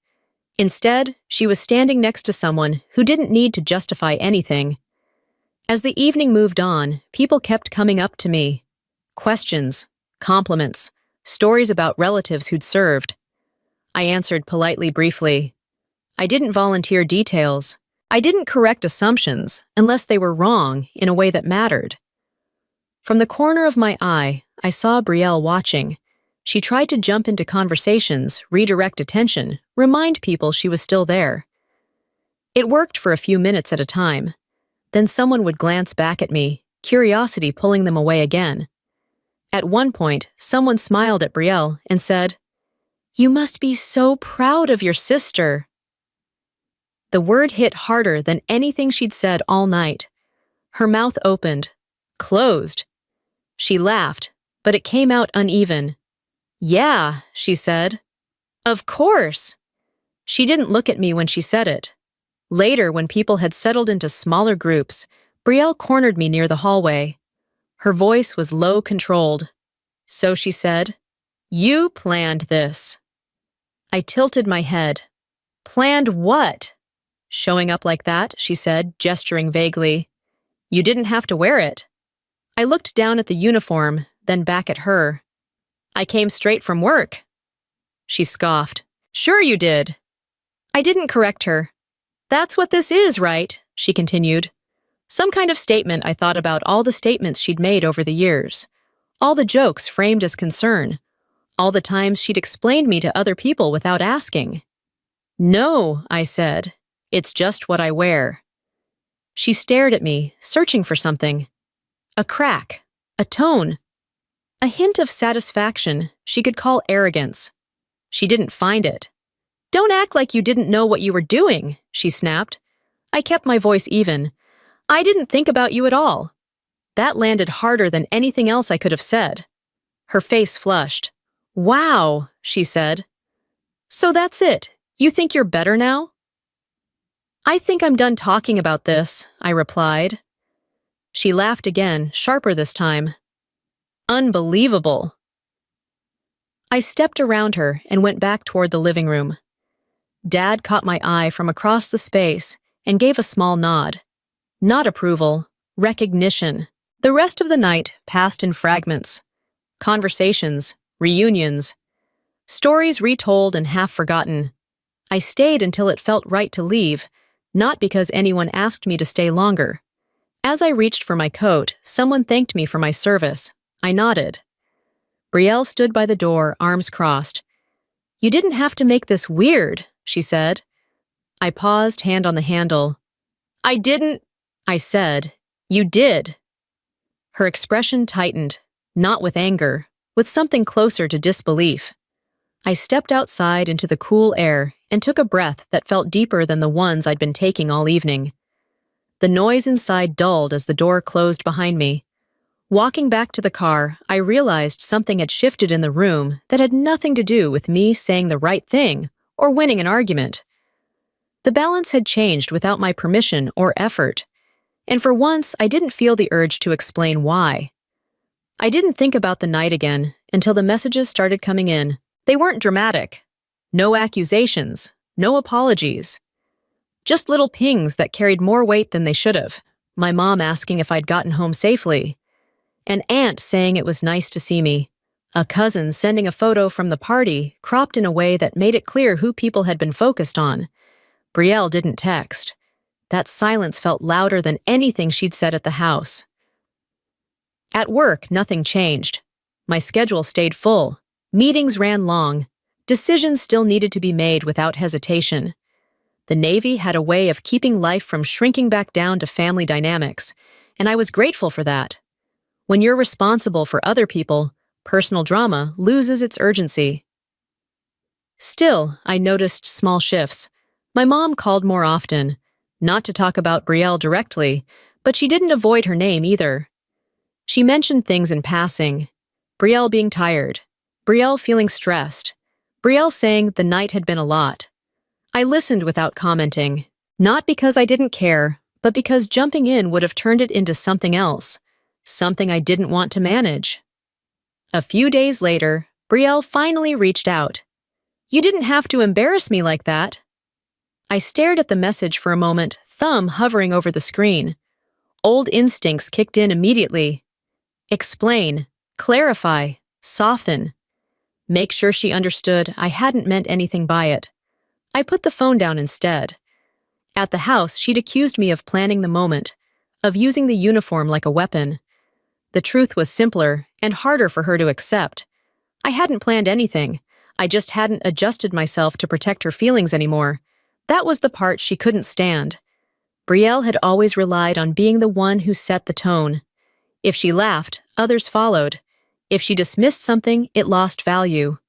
Instead, she was standing next to someone who didn't need to justify anything. As the evening moved on, people kept coming up to me. Questions, compliments, stories about relatives who'd served. I answered politely, briefly. I didn't volunteer details. I didn't correct assumptions unless they were wrong in a way that mattered. From the corner of my eye, I saw Brielle watching. She tried to jump into conversations, redirect attention, remind people she was still there. It worked for a few minutes at a time. Then someone would glance back at me, curiosity pulling them away again. At one point, someone smiled at Brielle and said, "You must be so proud of your sister." The word hit harder than anything she'd said all night. Her mouth opened, closed. She laughed, but it came out uneven. "Yeah," she said. "Of course." She didn't look at me when she said it. Later, when people had settled into smaller groups, Brielle cornered me near the hallway. Her voice was low, controlled. So she said, "You planned this." I tilted my head. "Planned what?" "Showing up like that," she said, gesturing vaguely. "You didn't have to wear it." I looked down at the uniform, then back at her. "I came straight from work." She scoffed. "Sure you did." I didn't correct her. "That's what this is, right?" she continued. Some kind of statement. I thought about all the statements she'd made over the years. All the jokes framed as concern. All the times she'd explained me to other people without asking. "No," I said. "It's just what I wear." She stared at me, searching for something. A crack, a tone, a hint of satisfaction she could call arrogance. She didn't find it. "Don't act like you didn't know what you were doing," she snapped. I kept my voice even. "I didn't think about you at all." That landed harder than anything else I could have said. Her face flushed. "Wow," she said. "So that's it. You think you're better now?" "I think I'm done talking about this," I replied. She laughed again, sharper this time. "Unbelievable." I stepped around her and went back toward the living room. Dad caught my eye from across the space and gave a small nod. Not approval, recognition. The rest of the night passed in fragments. Conversations, reunions, stories retold and half forgotten. I stayed until it felt right to leave, not because anyone asked me to stay longer. As I reached for my coat, someone thanked me for my service. I nodded. Brielle stood by the door, arms crossed. "You didn't have to make this weird," she said. I paused, hand on the handle. "I didn't," I said. "You did." Her expression tightened, not with anger, with something closer to disbelief. I stepped outside into the cool air and took a breath that felt deeper than the ones I'd been taking all evening. The noise inside dulled as the door closed behind me. Walking back to the car, I realized something had shifted in the room that had nothing to do with me saying the right thing or winning an argument. The balance had changed without my permission or effort, and for once I didn't feel the urge to explain why. I didn't think about the night again until the messages started coming in. They weren't dramatic. No accusations, no apologies. Just little pings that carried more weight than they should have. My mom asking if I'd gotten home safely. An aunt saying it was nice to see me. A cousin sending a photo from the party, cropped in a way that made it clear who people had been focused on. Brielle didn't text. That silence felt louder than anything she'd said at the house. At work, nothing changed. My schedule stayed full. Meetings ran long. Decisions still needed to be made without hesitation. The Navy had a way of keeping life from shrinking back down to family dynamics, and I was grateful for that. When you're responsible for other people, personal drama loses its urgency. Still, I noticed small shifts. My mom called more often, not to talk about Brielle directly, but she didn't avoid her name either. She mentioned things in passing. Brielle being tired. Brielle feeling stressed. Brielle saying the night had been a lot. I listened without commenting, not because I didn't care, but because jumping in would have turned it into something else, something I didn't want to manage. A few days later, Brielle finally reached out. "You didn't have to embarrass me like that." I stared at the message for a moment, thumb hovering over the screen. Old instincts kicked in immediately. Explain, clarify, soften. Make sure she understood I hadn't meant anything by it. I put the phone down instead. At the house, she'd accused me of planning the moment, of using the uniform like a weapon. The truth was simpler and harder for her to accept. I hadn't planned anything. I just hadn't adjusted myself to protect her feelings anymore. That was the part she couldn't stand. Brielle had always relied on being the one who set the tone. If she laughed, others followed. If she dismissed something, it lost value.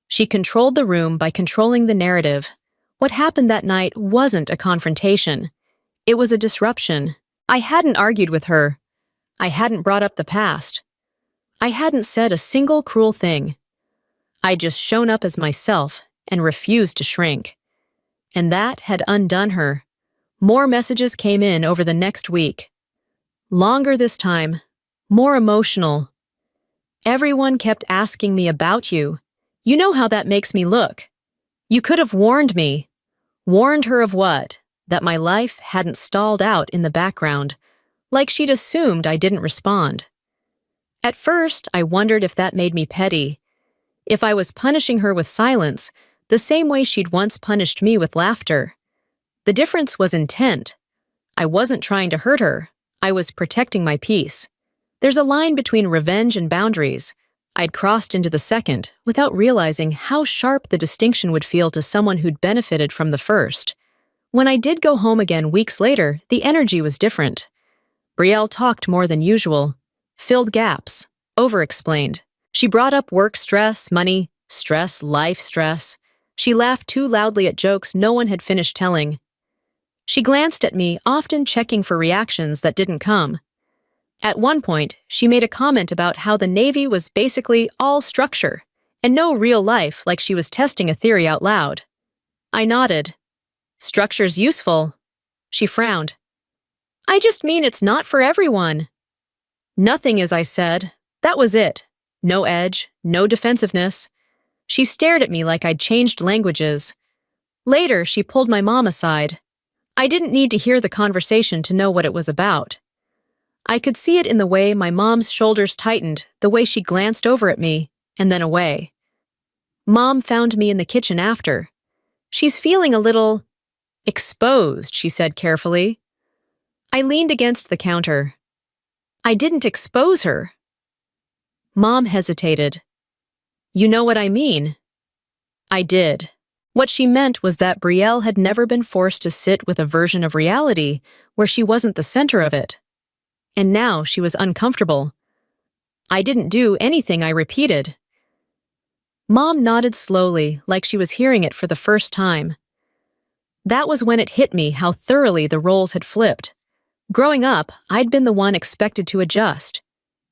She controlled the room by controlling the narrative. What happened that night wasn't a confrontation. It was a disruption. I hadn't argued with her. I hadn't brought up the past. I hadn't said a single cruel thing. I'd just shown up as myself and refused to shrink. And that had undone her. More messages came in over the next week. Longer this time. More emotional. Everyone kept asking me about you. You know how that makes me look. You could have warned me. Warned her of what? That my life hadn't stalled out in the background, like she'd assumed I didn't respond. At first, I wondered if that made me petty. If I was punishing her with silence, the same way she'd once punished me with laughter. The difference was intent. I wasn't trying to hurt her. I was protecting my peace. There's a line between revenge and boundaries. I'd crossed into the second without realizing how sharp the distinction would feel to someone who'd benefited from the first. When I did go home again weeks later, the energy was different. Brielle talked more than usual, filled gaps, over-explained. She brought up work stress, money, stress, life stress. She laughed too loudly at jokes no one had finished telling. She glanced at me, often checking for reactions that didn't come. At one point, she made a comment about how the Navy was basically all structure, and no real life, like she was testing a theory out loud. I nodded. "Structure's useful." She frowned. "I just mean it's not for everyone." "Nothing is," I said. That was it. No edge, no defensiveness. She stared at me like I'd changed languages. Later, she pulled my mom aside. I didn't need to hear the conversation to know what it was about. I could see it in the way my mom's shoulders tightened, the way she glanced over at me, and then away. Mom found me in the kitchen after. "She's feeling a little exposed," she said carefully. I leaned against the counter. "I didn't expose her." Mom hesitated. "You know what I mean?" I did. What she meant was that Brielle had never been forced to sit with a version of reality where she wasn't the center of it. And now she was uncomfortable. "I didn't do anything," I repeated. Mom nodded slowly, like she was hearing it for the first time. That was when it hit me how thoroughly the roles had flipped. Growing up, I'd been the one expected to adjust,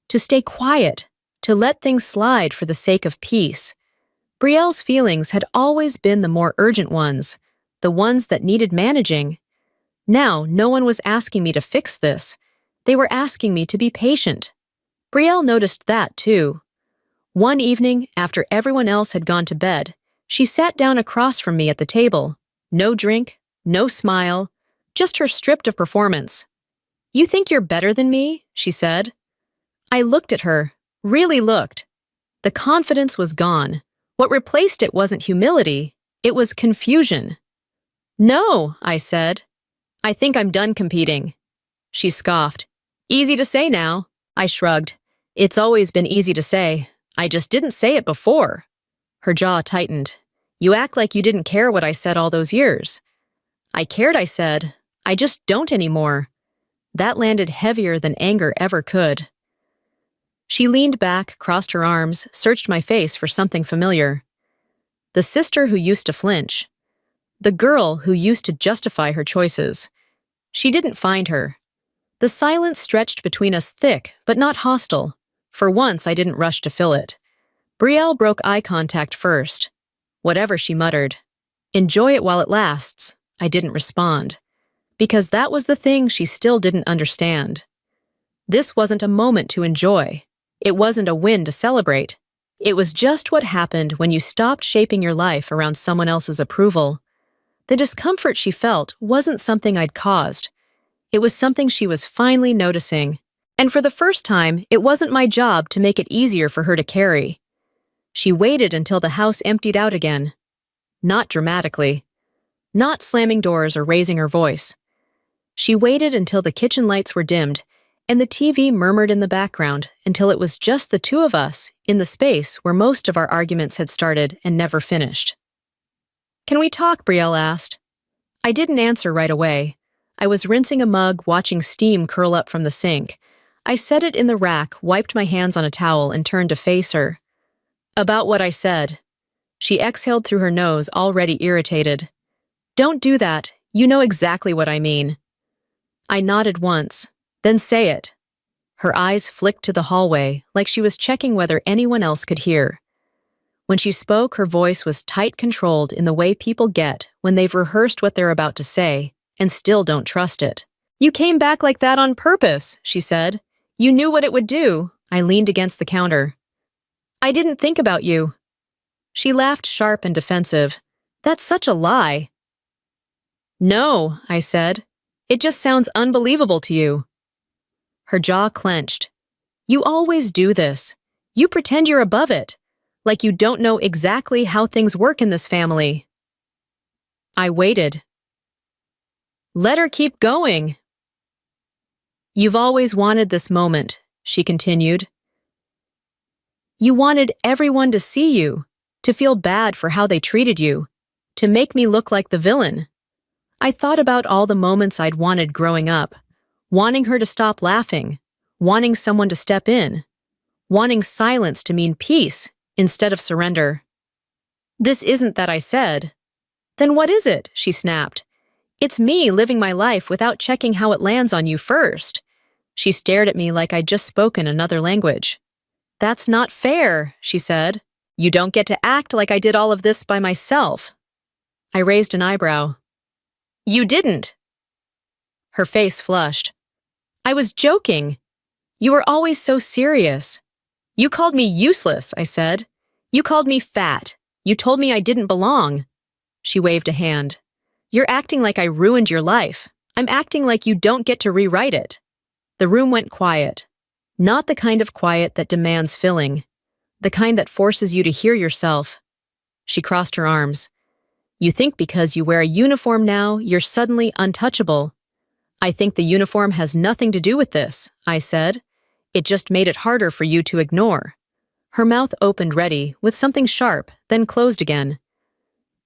to stay quiet, to let things slide for the sake of peace. Brielle's feelings had always been the more urgent ones, the ones that needed managing. Now, no one was asking me to fix this. They were asking me to be patient. Brielle noticed that, too. One evening, after everyone else had gone to bed, she sat down across from me at the table. No drink, no smile, just her stripped of performance. "You think you're better than me?" she said. I looked at her, really looked. The confidence was gone. What replaced it wasn't humility, it was confusion. No, I said. I think I'm done competing. She scoffed. Easy to say now. I shrugged. It's always been easy to say. I just didn't say it before. Her jaw tightened. You act like you didn't care what I said all those years. I cared, I said. I just don't anymore. That landed heavier than anger ever could. She leaned back, crossed her arms, searched my face for something familiar. The sister who used to flinch. The girl who used to justify her choices. She didn't find her. The silence stretched between us thick, but not hostile. For once, I didn't rush to fill it. Brielle broke eye contact first. Whatever she muttered. Enjoy it while it lasts. I didn't respond. Because that was the thing she still didn't understand. This wasn't a moment to enjoy. It wasn't a win to celebrate. It was just what happened when you stopped shaping your life around someone else's approval. The discomfort she felt wasn't something I'd caused. It was something she was finally noticing. And for the first time, it wasn't my job to make it easier for her to carry. She waited until the house emptied out again. Not dramatically. Not slamming doors or raising her voice. She waited until the kitchen lights were dimmed and the TV murmured in the background until it was just the two of us in the space where most of our arguments had started and never finished. Can we talk? Brielle asked. I didn't answer right away. I was rinsing a mug, watching steam curl up from the sink. I set it in the rack, wiped my hands on a towel, and turned to face her. About what I said. She exhaled through her nose, already irritated. Don't do that. You know exactly what I mean. I nodded once. Then say it. Her eyes flicked to the hallway, like she was checking whether anyone else could hear. When she spoke, her voice was tight, controlled in the way people get when they've rehearsed what they're about to say and still don't trust it. You came back like that on purpose, she said. You knew what it would do. I leaned against the counter. I didn't think about you. She laughed, sharp and defensive. That's such a lie. No, I said. It just sounds unbelievable to you. Her jaw clenched. You always do this. You pretend you're above it, like you don't know exactly how things work in this family. I waited. Let her keep going. You've always wanted this moment, she continued. You wanted everyone to see you, to feel bad for how they treated you, to make me look like the villain. I thought about all the moments I'd wanted growing up, wanting her to stop laughing, wanting someone to step in, wanting silence to mean peace instead of surrender. This isn't that, I said. Then what is it? She snapped. It's me living my life without checking how it lands on you first. She stared at me like I'd just spoken another language. That's not fair, she said. You don't get to act like I did all of this by myself. I raised an eyebrow. You didn't. Her face flushed. I was joking. You were always so serious. You called me useless, I said. You called me fat. You told me I didn't belong. She waved a hand. You're acting like I ruined your life. I'm acting like you don't get to rewrite it. The room went quiet. Not the kind of quiet that demands filling. The kind that forces you to hear yourself. She crossed her arms. You think because you wear a uniform now, you're suddenly untouchable. I think the uniform has nothing to do with this, I said. It just made it harder for you to ignore. Her mouth opened ready, with something sharp, then closed again.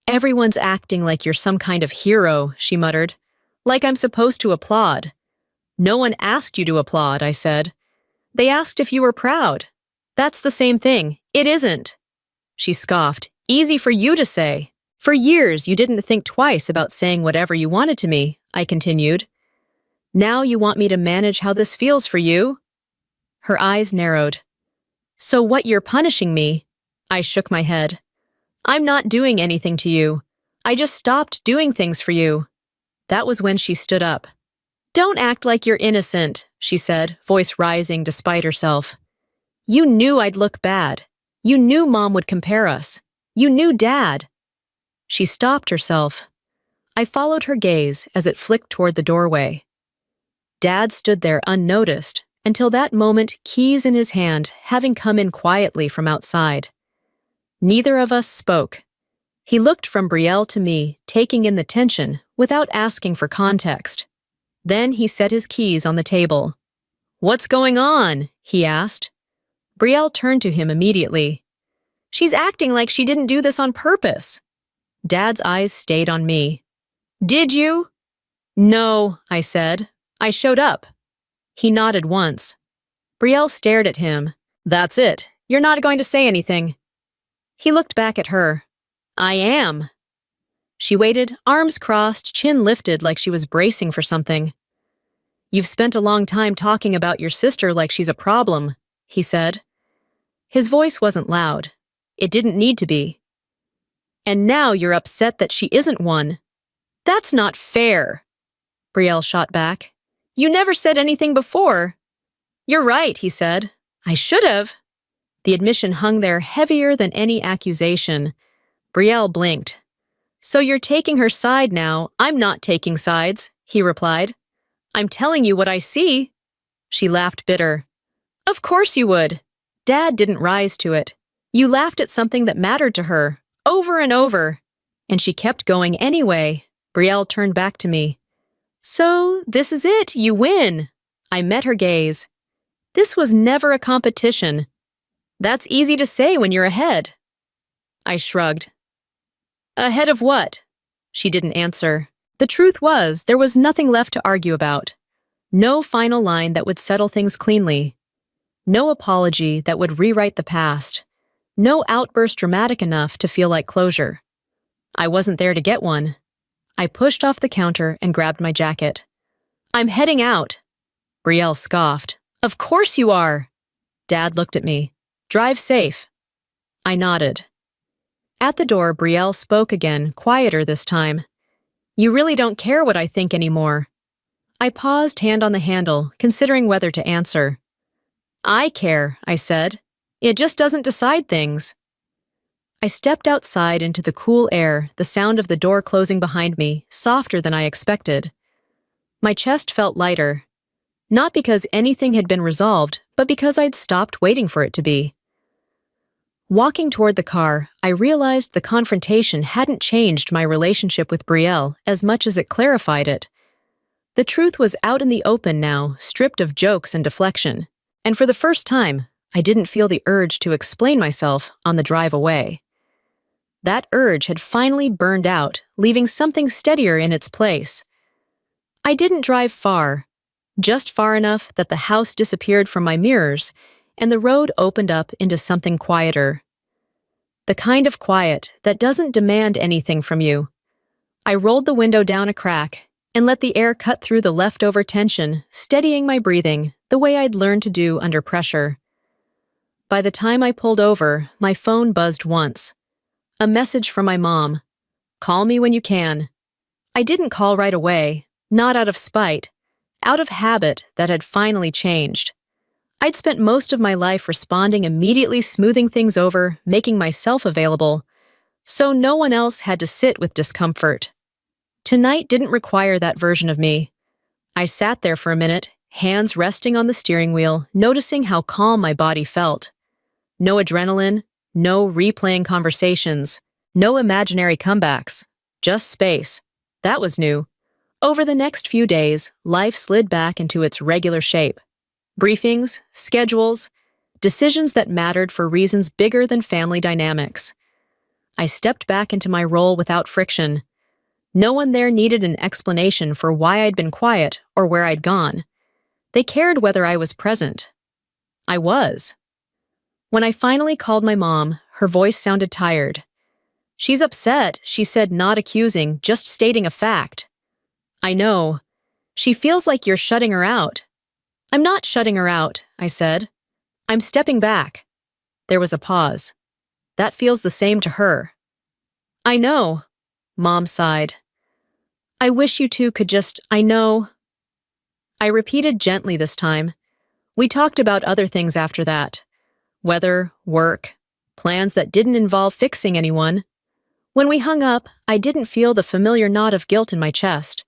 Everyone's acting like you're some kind of hero, she muttered. Like I'm supposed to applaud. No one asked you to applaud, I said. They asked if you were proud. That's the same thing. It isn't. She scoffed. Easy for you to say. For years, you didn't think twice about saying whatever you wanted to me, I continued. Now you want me to manage how this feels for you? Her eyes narrowed. So what, you're punishing me? I shook my head. I'm not doing anything to you. I just stopped doing things for you. That was when she stood up. Don't act like you're innocent, she said, voice rising despite herself. You knew I'd look bad. You knew Mom would compare us. You knew Dad. She stopped herself. I followed her gaze as it flicked toward the doorway. Dad stood there unnoticed, Until that moment, keys in his hand, having come in quietly from outside. Neither of us spoke. He looked from Brielle to me, taking in the tension, without asking for context. Then he set his keys on the table. "What's going on?" he asked. Brielle turned to him immediately. "She's acting like she didn't do this on purpose." Dad's eyes stayed on me. "Did you?" "No," I said. "I showed up." He nodded once. Brielle stared at him. "That's it. You're not going to say anything." He looked back at her. "I am." She waited, arms crossed, chin lifted like she was bracing for something. "You've spent a long time talking about your sister like she's a problem," he said. His voice wasn't loud. It didn't need to be. "And now you're upset that she isn't one. That's not fair," Brielle shot back. "You never said anything before." "You're right," he said. "I should have." The admission hung there heavier than any accusation. Brielle blinked. "So you're taking her side now." "I'm not taking sides," he replied. "I'm telling you what I see." She laughed bitter. "Of course you would." Dad didn't rise to it. "You laughed at something that mattered to her, over and over." And she kept going anyway. Brielle turned back to me. "So, this is it, you win." I met her gaze. "This was never a competition." "That's easy to say when you're ahead." I shrugged. "Ahead of what?" She didn't answer. The truth was, there was nothing left to argue about. No final line that would settle things cleanly. No apology that would rewrite the past. No outburst dramatic enough to feel like closure. I wasn't there to get one. I pushed off the counter and grabbed my jacket. "I'm heading out." Brielle scoffed. "Of course you are." Dad looked at me. "Drive safe." I nodded. At the door, Brielle spoke again, quieter this time. "You really don't care what I think anymore." I paused, hand on the handle, considering whether to answer. "I care," I said. "It just doesn't decide things." I stepped outside into the cool air, the sound of the door closing behind me, softer than I expected. My chest felt lighter. Not because anything had been resolved, but because I'd stopped waiting for it to be. Walking toward the car, I realized the confrontation hadn't changed my relationship with Brielle as much as it clarified it. The truth was out in the open now, stripped of jokes and deflection. And for the first time, I didn't feel the urge to explain myself on the drive away. That urge had finally burned out, leaving something steadier in its place. I didn't drive far, just far enough that the house disappeared from my mirrors and the road opened up into something quieter. The kind of quiet that doesn't demand anything from you. I rolled the window down a crack and let the air cut through the leftover tension, steadying my breathing the way I'd learned to do under pressure. By the time I pulled over, my phone buzzed once. A message from my mom. "Call me when you can." I didn't call right away, not out of spite, out of habit that had finally changed. I'd spent most of my life responding immediately, smoothing things over, making myself available, so no one else had to sit with discomfort. Tonight didn't require that version of me. I sat there for a minute, hands resting on the steering wheel, noticing how calm my body felt. No adrenaline, no replaying conversations, no imaginary comebacks, just space. That was new. Over the next few days, life slid back into its regular shape. Briefings, schedules, decisions that mattered for reasons bigger than family dynamics. I stepped back into my role without friction. No one there needed an explanation for why I'd been quiet or where I'd gone. They cared whether I was present. I was. When I finally called my mom, her voice sounded tired. "She's upset," she said, not accusing, just stating a fact. "I know. She feels like you're shutting her out." "I'm not shutting her out," I said. "I'm stepping back." There was a pause. "That feels the same to her." "I know," Mom sighed. "I wish you two could just, I know." I repeated gently this time. We talked about other things after that. Weather, work, plans that didn't involve fixing anyone. When we hung up, I didn't feel the familiar knot of guilt in my chest.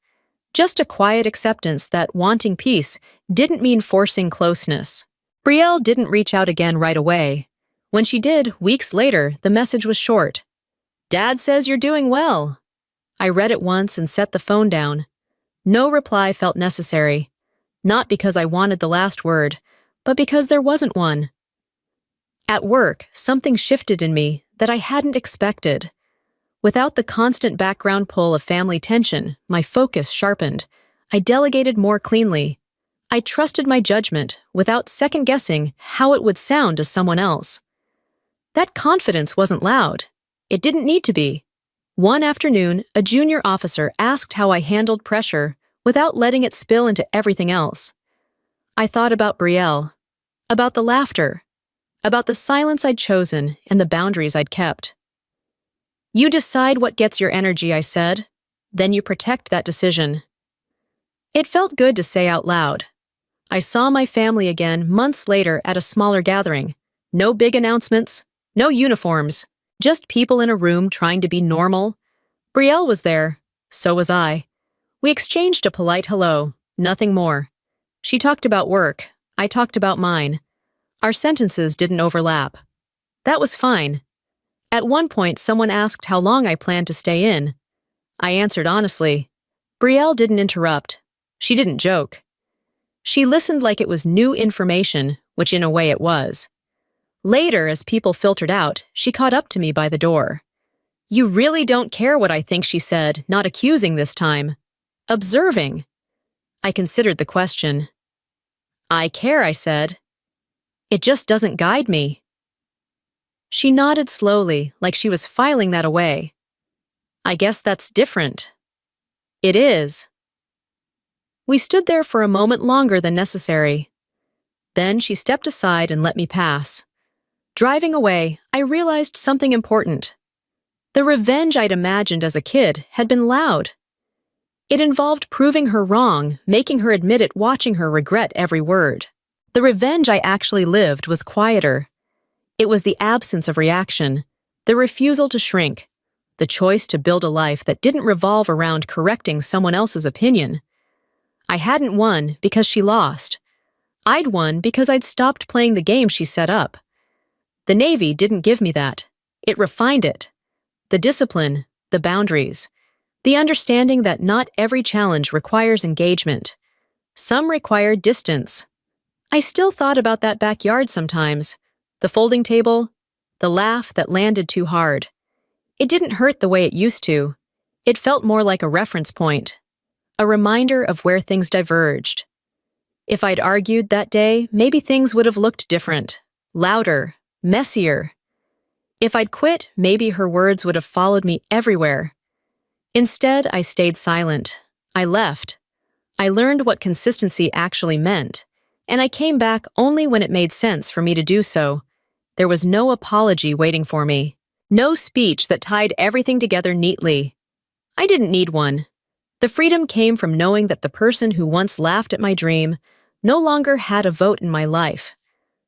Just a quiet acceptance that wanting peace didn't mean forcing closeness. Brielle didn't reach out again right away. When she did, weeks later, the message was short. "Dad says you're doing well." I read it once and set the phone down. No reply felt necessary. Not because I wanted the last word, but because there wasn't one. At work, something shifted in me that I hadn't expected. Without the constant background pull of family tension, my focus sharpened. I delegated more cleanly. I trusted my judgment without second-guessing how it would sound to someone else. That confidence wasn't loud. It didn't need to be. One afternoon, a junior officer asked how I handled pressure without letting it spill into everything else. I thought about Brielle, about the laughter, about the silence I'd chosen and the boundaries I'd kept. "You decide what gets your energy," I said. "Then you protect that decision." It felt good to say out loud. I saw my family again months later at a smaller gathering. No big announcements, no uniforms, just people in a room trying to be normal. Brielle was there. So was I. We exchanged a polite hello, nothing more. She talked about work. I talked about mine. Our sentences didn't overlap. That was fine. At one point, someone asked how long I planned to stay in. I answered honestly. Brielle didn't interrupt. She didn't joke. She listened like it was new information, which in a way it was. Later, as people filtered out, she caught up to me by the door. "You really don't care what I think," she said, not accusing this time. Observing. I considered the question. "I care," I said. "It just doesn't guide me." She nodded slowly, like she was filing that away. "I guess that's different." "It is." We stood there for a moment longer than necessary. Then she stepped aside and let me pass. Driving away, I realized something important. The revenge I'd imagined as a kid had been loud. It involved proving her wrong, making her admit it, watching her regret every word. The revenge I actually lived was quieter. It was the absence of reaction, the refusal to shrink, the choice to build a life that didn't revolve around correcting someone else's opinion. I hadn't won because she lost. I'd won because I'd stopped playing the game she set up. The Navy didn't give me that. It refined it. The discipline, the boundaries, the understanding that not every challenge requires engagement. Some require distance. I still thought about that backyard sometimes. The folding table, the laugh that landed too hard. It didn't hurt the way it used to. It felt more like a reference point, a reminder of where things diverged. If I'd argued that day, maybe things would have looked different, louder, messier. If I'd quit, maybe her words would have followed me everywhere. Instead, I stayed silent. I left. I learned what consistency actually meant, and I came back only when it made sense for me to do so. There was no apology waiting for me, no speech that tied everything together neatly. I didn't need one. The freedom came from knowing that the person who once laughed at my dream no longer had a vote in my life.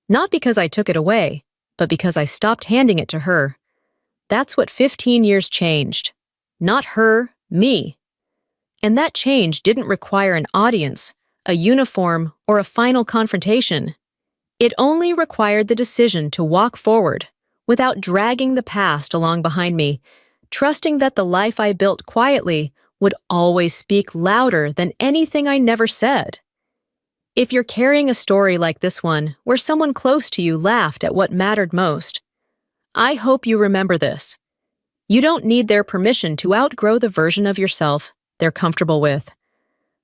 Not because I took it away, but because I stopped handing it to her. That's what 15 years changed. Not her, me. And that change didn't require an audience, a uniform, or a final confrontation. It only required the decision to walk forward, without dragging the past along behind me, trusting that the life I built quietly would always speak louder than anything I never said. If you're carrying a story like this one, where someone close to you laughed at what mattered most, I hope you remember this. You don't need their permission to outgrow the version of yourself they're comfortable with.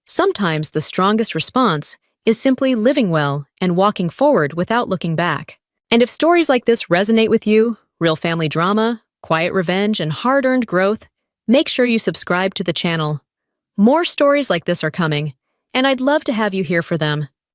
Sometimes the strongest response is simply living well and walking forward without looking back. And if stories like this resonate with you, real family drama, quiet revenge, and hard-earned growth, make sure you subscribe to the channel. More stories like this are coming, and I'd love to have you here for them.